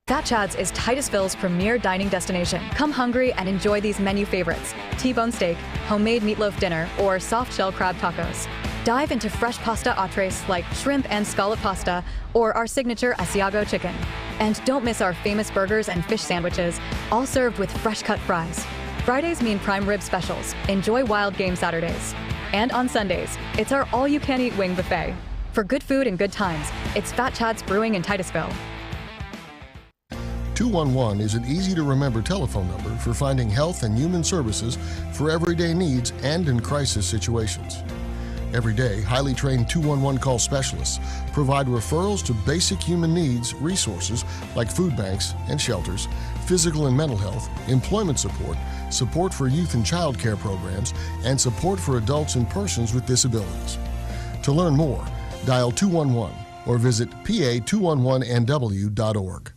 Fat Chad's is Titusville's premier dining destination. Come hungry and enjoy these menu favorites: T-bone steak, homemade meatloaf dinner, or soft shell crab tacos. Dive into fresh pasta entrees like shrimp and scallop pasta or our signature Asiago chicken. And don't miss our famous burgers and fish sandwiches, all served with fresh cut fries. Fridays mean prime rib specials. Enjoy wild game Saturdays. And on Sundays, it's our all-you-can-eat wing buffet. For good food and good times, it's Fat Chad's Brewing in Titusville.
211 is an easy-to-remember telephone number for finding health and human services for everyday needs and in crisis situations. Every day, highly trained 211 call specialists provide referrals to basic human needs resources like food banks and shelters, physical and mental health, employment support, support for youth and child care programs, and support for adults and persons with disabilities. To learn more, dial 211 or visit pa211nw.org.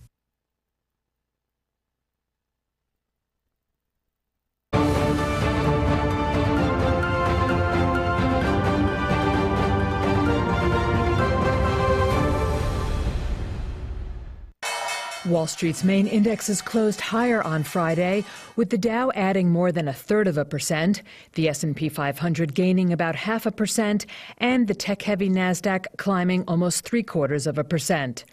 Wall Street's main indexes closed higher on Friday, with the Dow adding more than 0.33%, the S&P 500 gaining about 0.5%, and the tech-heavy Nasdaq climbing almost 0.75%.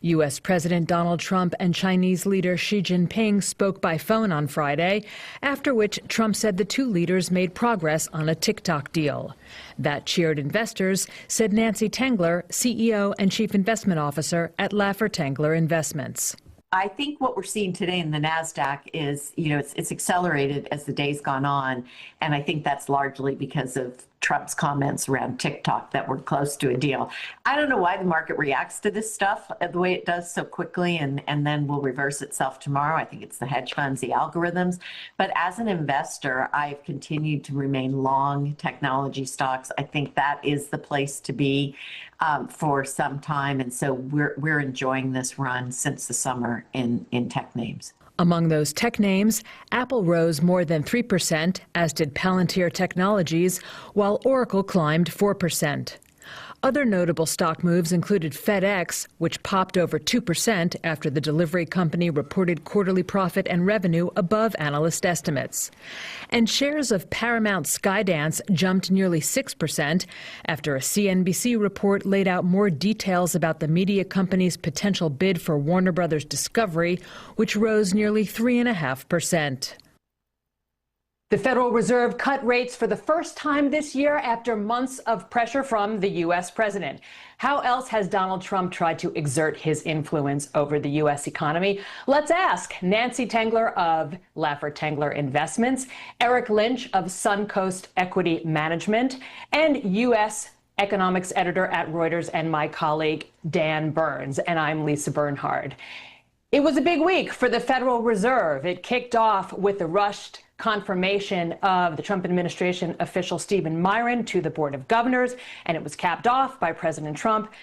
U.S. President Donald Trump and Chinese leader Xi Jinping spoke by phone on Friday, after which Trump said the two leaders made progress on a TikTok deal. That cheered investors, said Nancy Tengler, CEO and Chief Investment Officer at Laffer Tengler Investments.
I think what we're seeing today in the NASDAQ is, it's accelerated as the day's gone on. And I think that's largely because of Trump's comments around TikTok that we're close to a deal. I don't know why the market reacts to this stuff the way it does so quickly and then will reverse itself tomorrow. I think it's the hedge funds, the algorithms. But as an investor, I've continued to remain long technology stocks. I think that is the place to be for some time. And so we're enjoying this run since the summer in tech names.
Among those tech names, Apple rose more than 3%, as did Palantir Technologies, while Oracle climbed 4%. Other notable stock moves included FedEx, which popped over 2% after the delivery company reported quarterly profit and revenue above analyst estimates. And shares of Paramount Skydance jumped nearly 6% after a CNBC report laid out more details about the media company's potential bid for Warner Brothers Discovery, which rose nearly 3.5%.
The Federal Reserve cut rates for the first time this year after months of pressure from the U.S. president. How else has Donald Trump tried to exert his influence over the U.S. economy? Let's ask Nancy Tengler of Laffer Tengler Investments, Eric Lynch of Suncoast Equity Management, and U.S. economics editor at Reuters, and my colleague Dan Burns. And I'm Lisa Bernhard. It was a big week for the Federal Reserve. It kicked off with the rushed confirmation of the Trump administration official Stephen Miron to the Board of Governors, and it was capped off by President Trump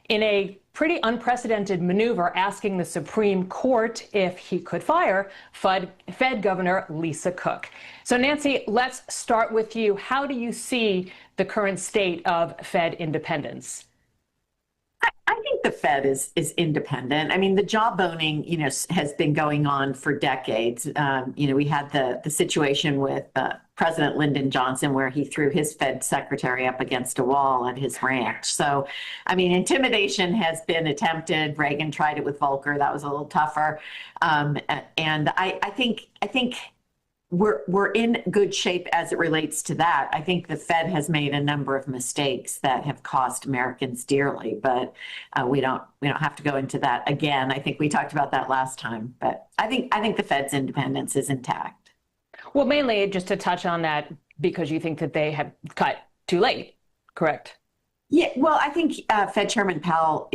in a pretty unprecedented maneuver asking the Supreme Court if he could fire Fed Governor Lisa Cook. So Nancy, let's start with you. How do you see the current state of Fed independence?
I think the Fed is independent. I mean, the jawboning, has been going on for decades. We had the situation with President Lyndon Johnson where he threw his Fed secretary up against a wall at his ranch. So, I mean, intimidation has been attempted. Reagan tried it with Volcker. That was a little tougher. And I think we're in good shape as it relates to that. I think the Fed has made a number of mistakes that have cost Americans dearly, but we don't have to go into that again. I think we talked about that last time, but I think the Fed's independence is intact.
Well, mainly just to touch on that because you think that they have cut too late, correct?
Yeah, well, I think Fed Chairman Powell,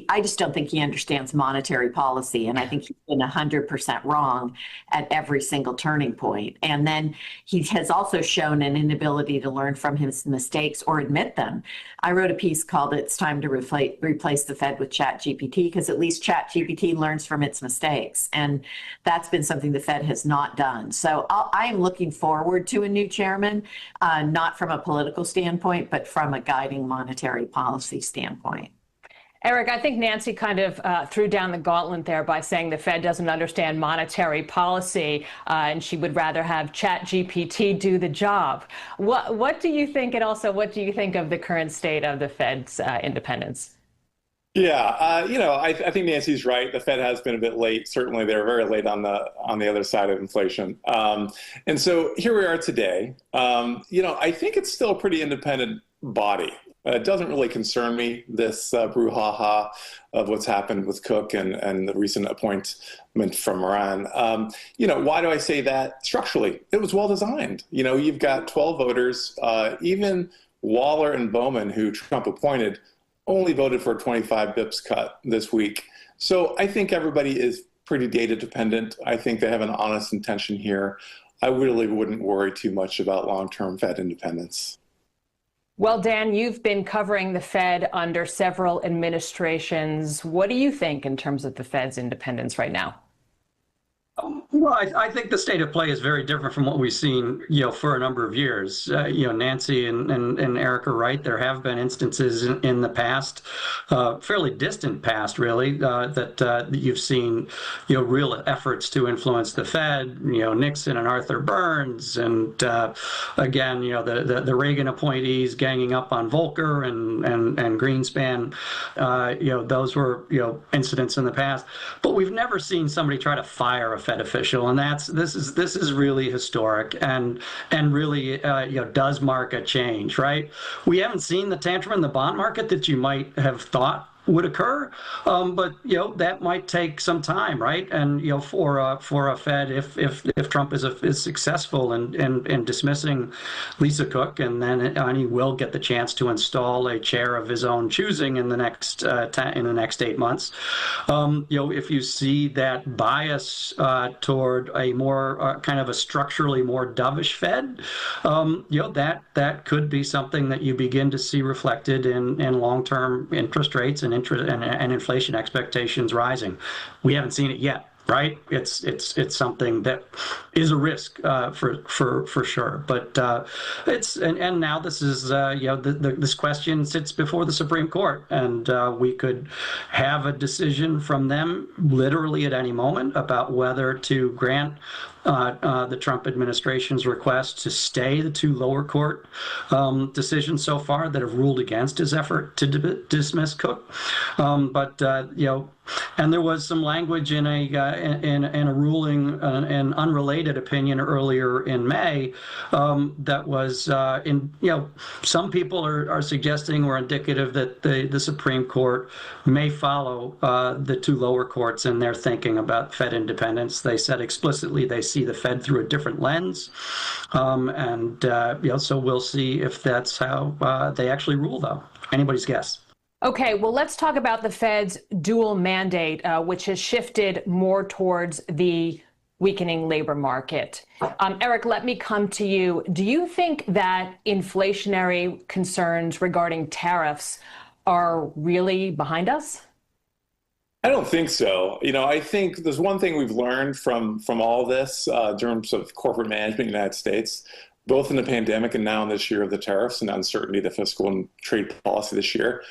I just don't think he understands monetary policy. And I think he's been 100% wrong at every single turning point. And then he has also shown an inability to learn from his mistakes or admit them. I wrote a piece called "It's Time to Replace the Fed with ChatGPT," because at least ChatGPT learns from its mistakes. And that's been something the Fed has not done. So I am looking forward to a new chairman, not from a political standpoint, but from a guiding monetary monetary policy standpoint.
Eric, I think Nancy kind of threw down the gauntlet there by saying the Fed doesn't understand monetary policy and she would rather have ChatGPT do the job. What do you think, and also what do you think of the current state of the Fed's independence?
Yeah, I think Nancy's right. The Fed has been a bit late. Certainly, they're very late on the other side of inflation. And so here we are today. I think it's still a pretty independent body. It doesn't really concern me, this brouhaha of what's happened with Cook and the recent appointment from Moran. Why do I say that? Structurally, it was well designed. You've got 12 voters, even Waller and Bowman, who Trump appointed, only voted for a 25 bips cut this week. So I think everybody is pretty data dependent. I think they have an honest intention here. I really wouldn't worry too much about long-term Fed independence.
Well, Dan, you've been covering the Fed under several administrations. What do you think in terms of the Fed's independence right now?
Well, I think the state of play is very different from what we've seen, for a number of years. Nancy and Eric are right. There have been instances in the past, fairly distant past, really, that you've seen, real efforts to influence the Fed. Nixon and Arthur Burns, and again, the Reagan appointees ganging up on Volcker and Greenspan. Those were incidents in the past, but we've never seen somebody try to fire a Fed official, and this is really historic and really does mark a change, right? We haven't seen the tantrum in the bond market that you might have thought would occur, but that might take some time, right? And for a Fed, if Trump is successful in dismissing Lisa Cook, and then he will get the chance to install a chair of his own choosing in the next 8 months. If you see that bias toward a more kind of a structurally more dovish Fed, that could be something that you begin to see reflected in long-term interest rates and inflation expectations rising. We haven't seen it yet, right? It's something that is a risk for sure. But it's and now this is this question sits before the Supreme Court, and we could have a decision from them literally at any moment about whether to grant the Trump administration's request to stay the two lower court decisions so far that have ruled against his effort to dismiss Cook. And there was some language in a ruling, an unrelated opinion earlier in May, that was some people are suggesting or indicative that the Supreme Court may follow the two lower courts in their thinking about Fed independence. They said explicitly they see the Fed through a different lens, so we'll see if that's how they actually rule, though. Anybody's guess.
Okay, well, let's talk about the Fed's dual mandate, which has shifted more towards the weakening labor market. Eric, let me come to you. Do you think that inflationary concerns regarding tariffs are really behind us?
I don't think so. I think there's one thing we've learned from all this in terms of corporate management in the United States, both in the pandemic and now in this year of the tariffs and uncertainty, the fiscal and trade policy this year.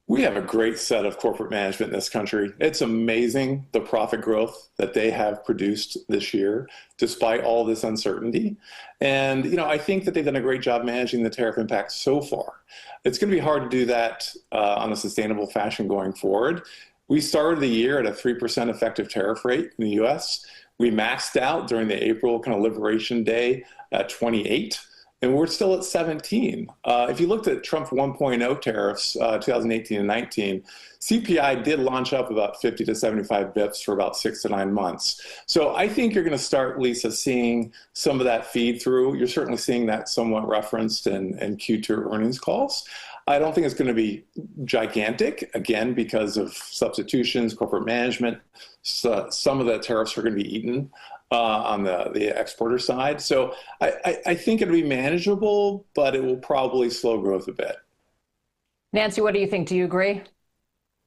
We have a great set of corporate management in this country. It's amazing the profit growth that they have produced this year, despite all this uncertainty. And, I think that they've done a great job managing the tariff impact so far. It's going to be hard to do that on a sustainable fashion going forward. We started the year at a 3% effective tariff rate in the U.S. We maxed out during the April kind of Liberation Day at 28. And we're still at 17. If you looked at Trump 1.0 tariffs, 2018 and 19, CPI did launch up about 50 to 75 bips for about 6 to 9 months. So I think you're going to start, Lisa, seeing some of that feed through. You're certainly seeing that somewhat referenced in Q2 earnings calls. I don't think it's going to be gigantic, again, because of substitutions, corporate management. So some of the tariffs are going to be eaten on the exporter side. So I think it'll be manageable, but it will probably slow growth a bit.
Nancy, what do you think? Do you agree?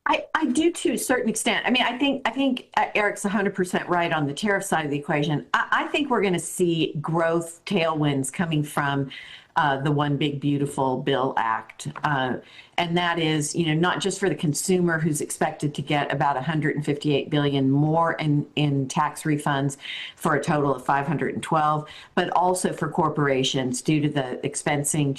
I do to a certain extent. I mean, I think Eric's 100% right on the tariff side of the equation. I think we're going to see growth tailwinds coming from the One Big Beautiful Bill Act. And that is, not just for the consumer who's expected to get about $158 billion more in tax refunds for a total of $512, but also for corporations due to the expensing,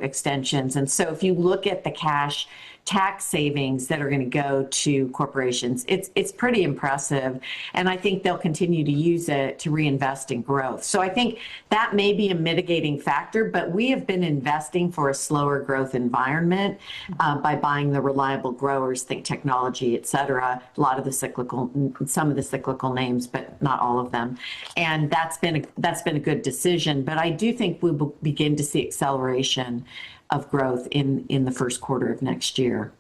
extensions. And so if you look at the cash tax savings that are going to go to corporations, it's pretty impressive. And I think they'll continue to use it to reinvest in growth. So I think that may be a mitigating factor, but we have been investing for a slower growth environment by buying the reliable growers, think technology, et cetera, some of the cyclical names, but not all of them. And that's been a good decision. But I do think we will begin to see acceleration of growth in the first quarter of next year.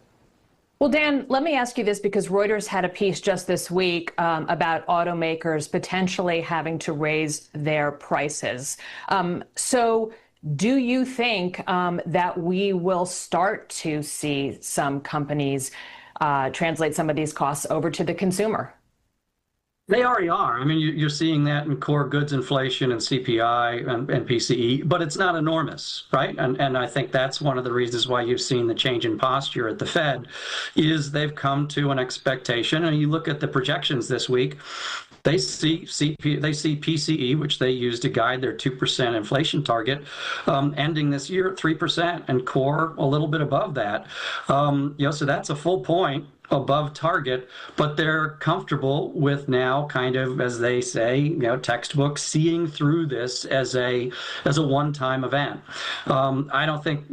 Well, Dan, let me ask you this, because Reuters had a piece just this week about automakers potentially having to raise their prices. So do you think that we will start to see some companies translate some of these costs over to the consumer?
They already are. I mean, you're seeing that in core goods inflation and CPI and PCE, but it's not enormous, right? And I think that's one of the reasons why you've seen the change in posture at the Fed, is they've come to an expectation. And you look at the projections this week, they see PCE, which they use to guide their 2% inflation target, ending this year at 3%, and core a little bit above that. So that's a full point above target, but they're comfortable with now, kind of, as they say, textbook, seeing through this as a one-time event. I don't think,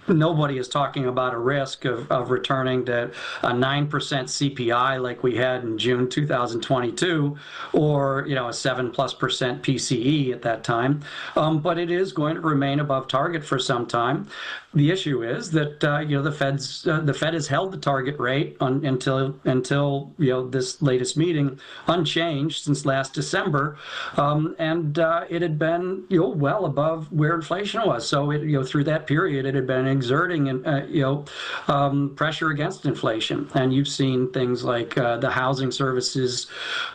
nobody is talking about a risk of returning to a 9% CPI like we had in June 2022, or, a 7+% PCE at that time. But it is going to remain above target for some time. The issue is that the Fed has held the target rate until this latest meeting unchanged since last December, and it had been well above where inflation was. So through that period, it had been exerting pressure against inflation. And you've seen things like the housing services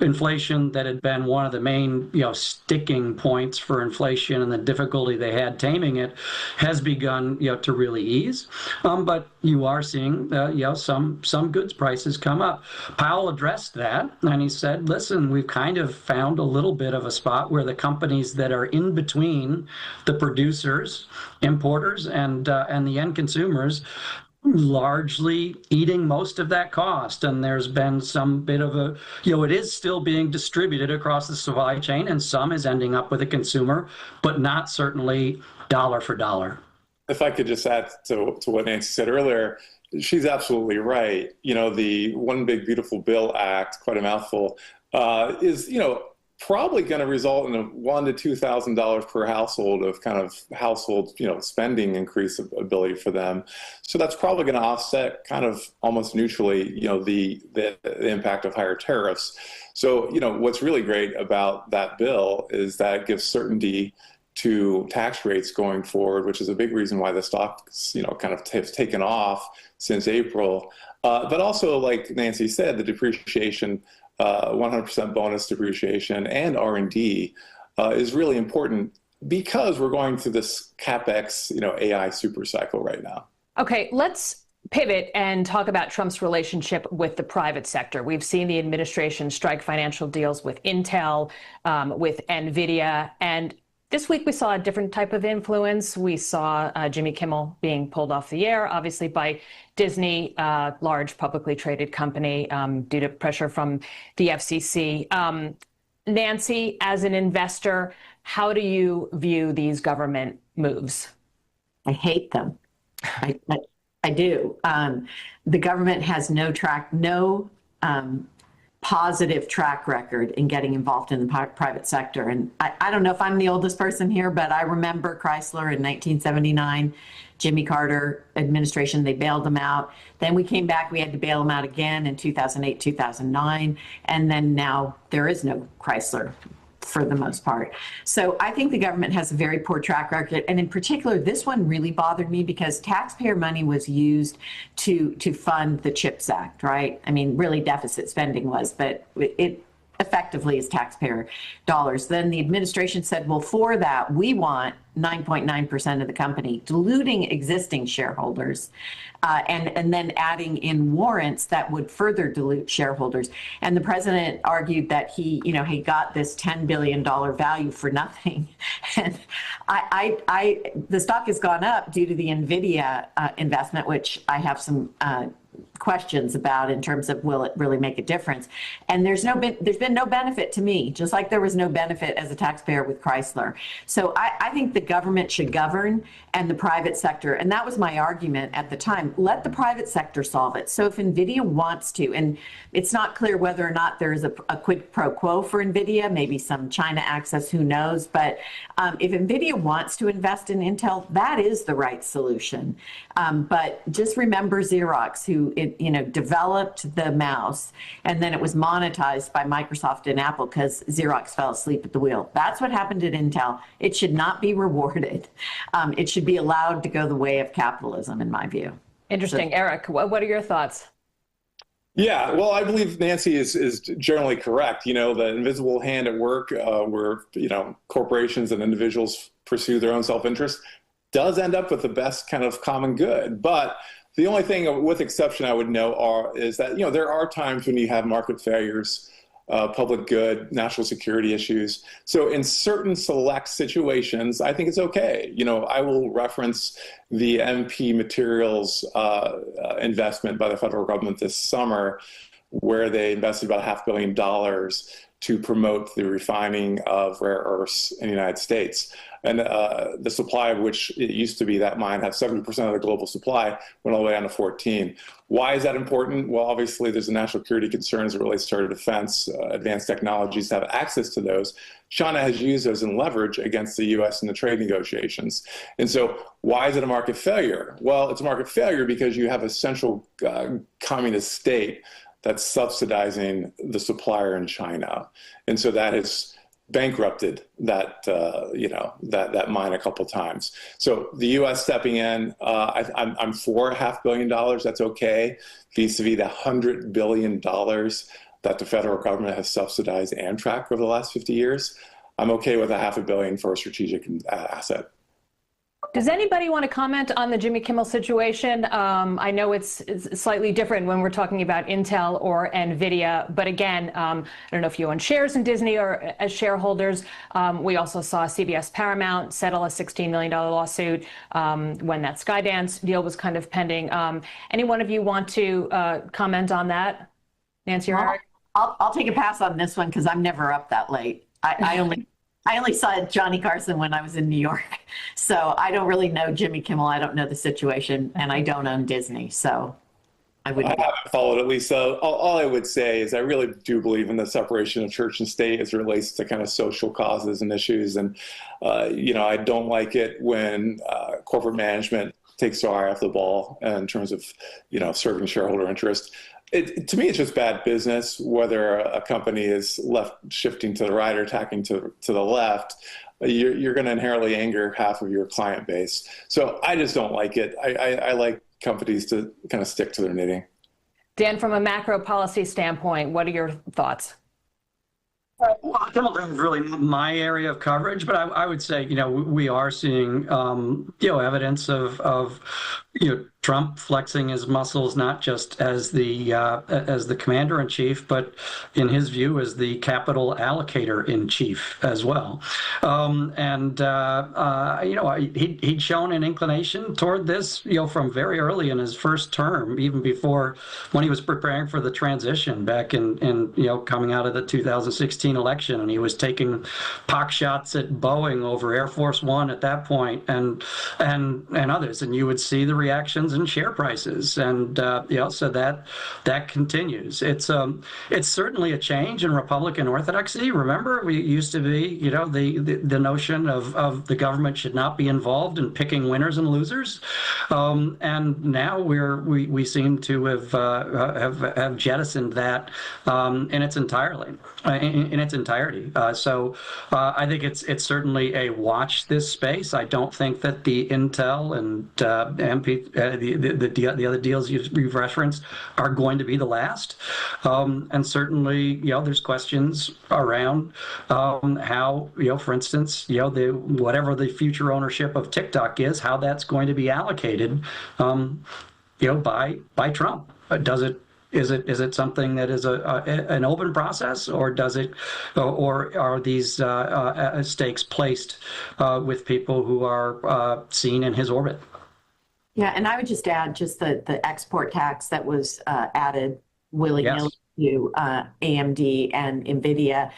inflation that had been one of the main sticking points for inflation, and the difficulty they had taming it has begun to really ease. But you are seeing some goods prices come up. Powell addressed that, and he said, listen, we've kind of found a little bit of a spot where the companies that are in between the producers, importers, and the end consumers largely eating most of that cost. And there's been some bit of it is still being distributed across the supply chain, and some is ending up with a consumer, but not certainly dollar for dollar.
If I could just add to what Nancy said earlier, she's absolutely right. The One Big Beautiful Bill Act, quite a mouthful, is, probably going to result in a $1,000 to $2,000 per household of kind of household, spending increase ability for them. So that's probably going to offset kind of almost neutrally, the impact of higher tariffs. So, what's really great about that bill is that it gives certainty to tax rates going forward, which is a big reason why the stocks, kind of have taken off since April. But also, like Nancy said, the depreciation, 100% bonus depreciation, and R&D is really important, because we're going through this CapEx, AI super cycle right now. Okay,
let's pivot and talk about Trump's relationship with the private sector. We've seen the administration strike financial deals with Intel, with NVIDIA, and this week we saw a different type of influence. We saw Jimmy Kimmel being pulled off the air, obviously by Disney, large publicly traded company, due to pressure from the FCC. Nancy, as an investor, how do you view these government moves?
I hate them. I do. The government has no positive track record in getting involved in the private sector. And I don't know if I'm the oldest person here, but I remember Chrysler in 1979, Jimmy Carter administration, they bailed them out. Then we came back, we had to bail them out again in 2008, 2009. And then now there is no Chrysler for the most part. So I think the government has a very poor track record. And in particular, this one really bothered me because taxpayer money was used to fund the CHIPS Act, right? I mean, really deficit spending was, but it effectively is taxpayer dollars. Then the administration said, well, for that, we want 9.9% of the company, diluting existing shareholders, and then adding in warrants that would further dilute shareholders. And the president argued that he got this $10 billion value for nothing. And the stock has gone up due to the NVIDIA investment, which I have some questions about in terms of will it really make a difference. And there's been no benefit to me, just like there was no benefit as a taxpayer with Chrysler. So I think the government should govern and the private sector, and that was my argument at the time, let the private sector solve it. So if NVIDIA wants to, and it's not clear whether or not there's a quid pro quo for NVIDIA, maybe some China access, who knows, but if NVIDIA wants to invest in Intel, that is the right solution. But just remember Xerox, who developed the mouse, and then it was monetized by Microsoft and Apple because Xerox fell asleep at the wheel. That's what happened at Intel. It should not be rewarded. It should be allowed to go the way of capitalism, in my view.
Interesting. Eric, what are your thoughts?
Yeah, well, I believe Nancy is generally correct. The invisible hand at work where, corporations and individuals pursue their own self-interest does end up with the best kind of common good. But the only thing, with exception, I would note is that, there are times when you have market failures, public good, national security issues. So in certain select situations, I think it's okay. I will reference the MP Materials investment by the federal government this summer, where they invested about $500 million to promote the refining of rare earths in the United States. And the supply of which it used to be that mine had 70% of the global supply, went all the way down to 14. Why is that important? Well, obviously there's a national security concern as it relates to our defense, advanced technologies to have access to those. China has used those in leverage against the U.S. in the trade negotiations. And so why is it a market failure? Well, it's a market failure because you have a central communist state that's subsidizing the supplier in China. And so that has bankrupted that mine a couple times. So the U.S. stepping in, I'm for $500 million. That's okay, vis-a-vis the $100 billion that the federal government has subsidized Amtrak over the last 50 years. I'm okay with $500 million for a strategic asset.
Does anybody want to comment on the Jimmy Kimmel situation? I know it's slightly different when we're talking about Intel or NVIDIA, but again, I don't know if you own shares in Disney or as shareholders. We also saw CBS Paramount settle a $16 million lawsuit when that Skydance deal was kind of pending. Any one of you want to comment on that? Nancy or Eric?
I'll take a pass on this one because I'm never up that late. I only saw Johnny Carson when I was in New York. So I don't really know Jimmy Kimmel. I don't know the situation, and I don't own Disney. So I haven't
followed at least. All I would say is I really do believe in the separation of church and state as it relates to kind of social causes and issues. And, I don't like it when corporate management takes their eye off the ball in terms of, serving shareholder interest. To me, it's just bad business, whether a company is shifting to the right or attacking to the left. You're going to inherently anger half of your client base. So I just don't like it. I like companies to kind of stick to their knitting.
Dan, from a macro policy standpoint, what are your thoughts?
Well, I don't think it's really my area of coverage, but I would say, we are seeing, evidence of Trump flexing his muscles, not just as the commander in chief, but in his view as the capital allocator in chief as well. He'd shown an inclination toward this, from very early in his first term, even before when he was preparing for the transition back in coming out of the 2016 election, and he was taking pock shots at Boeing over Air Force One at that point, and others, and you would see the reactions in share prices, and so that continues. It's certainly a change in Republican orthodoxy. Remember, we used to be, the notion of the government should not be involved in picking winners and losers, and now we seem to have jettisoned that in its entirety. So I think it's certainly a watch this space. I don't think that the Intel and MP the other deals you've referenced are going to be the last. And certainly, there's questions around how, for instance, whatever the future ownership of TikTok is, how that's going to be allocated, by Trump. Is it something that is an open process, or are these stakes placed with people who are seen in his orbit?
Yeah, and I would just add the export tax that was added willy-nilly to AMD and NVIDIA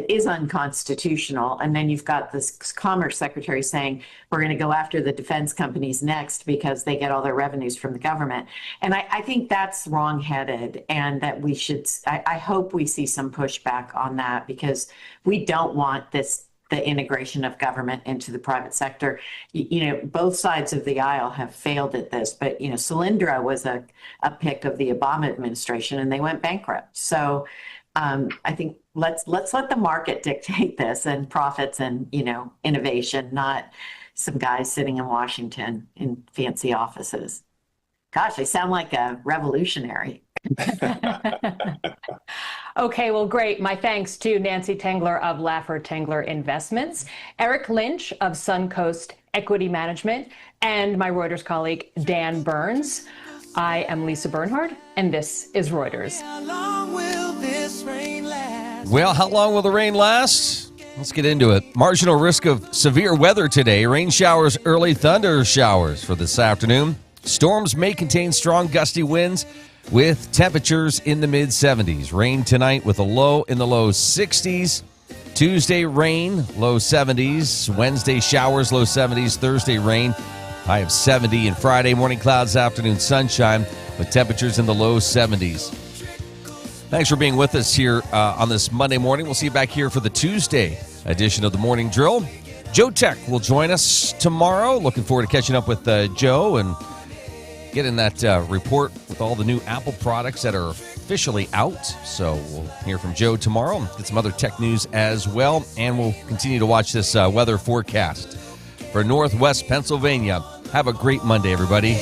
is unconstitutional. And then you've got this Commerce Secretary saying, we're going to go after the defense companies next because they get all their revenues from the government. And I think that's wrong-headed, and that we should, I hope we see some pushback on that, because we don't want the integration of government into the private sector. Both sides of the aisle have failed at this, but Solyndra was a pick of the Obama administration, and they went bankrupt. So I think let's let the market dictate this, and profits and innovation, not some guys sitting in Washington in fancy offices. Gosh, I sound like a revolutionary.
Okay, well, great. My thanks to Nancy Tengler of Laffer Tengler Investments, Eric Lynch of Suncoast Equity Management, and my Reuters colleague, Dan Burns. I am Lisa Bernhard, and this is Reuters.
Well, how long will the rain last? Let's get into it. Marginal risk of severe weather today. Rain showers, early thunder showers for this afternoon. Storms may contain strong gusty winds with temperatures in the mid-70s. Rain tonight with a low in the low 60s. Tuesday, rain, low 70s. Wednesday, showers, low 70s. Thursday, rain, high of 70. And Friday, morning clouds, afternoon sunshine with temperatures in the low 70s. Thanks for being with us here on this Monday morning. We'll see you back here for the Tuesday edition of the Morning Drill. Joe Tech will join us tomorrow. Looking forward to catching up with Joe and getting that report with all the new Apple products that are officially out. So we'll hear from Joe tomorrow, get some other tech news as well, and we'll continue to watch this weather forecast for Northwest Pennsylvania. Have a great Monday, everybody.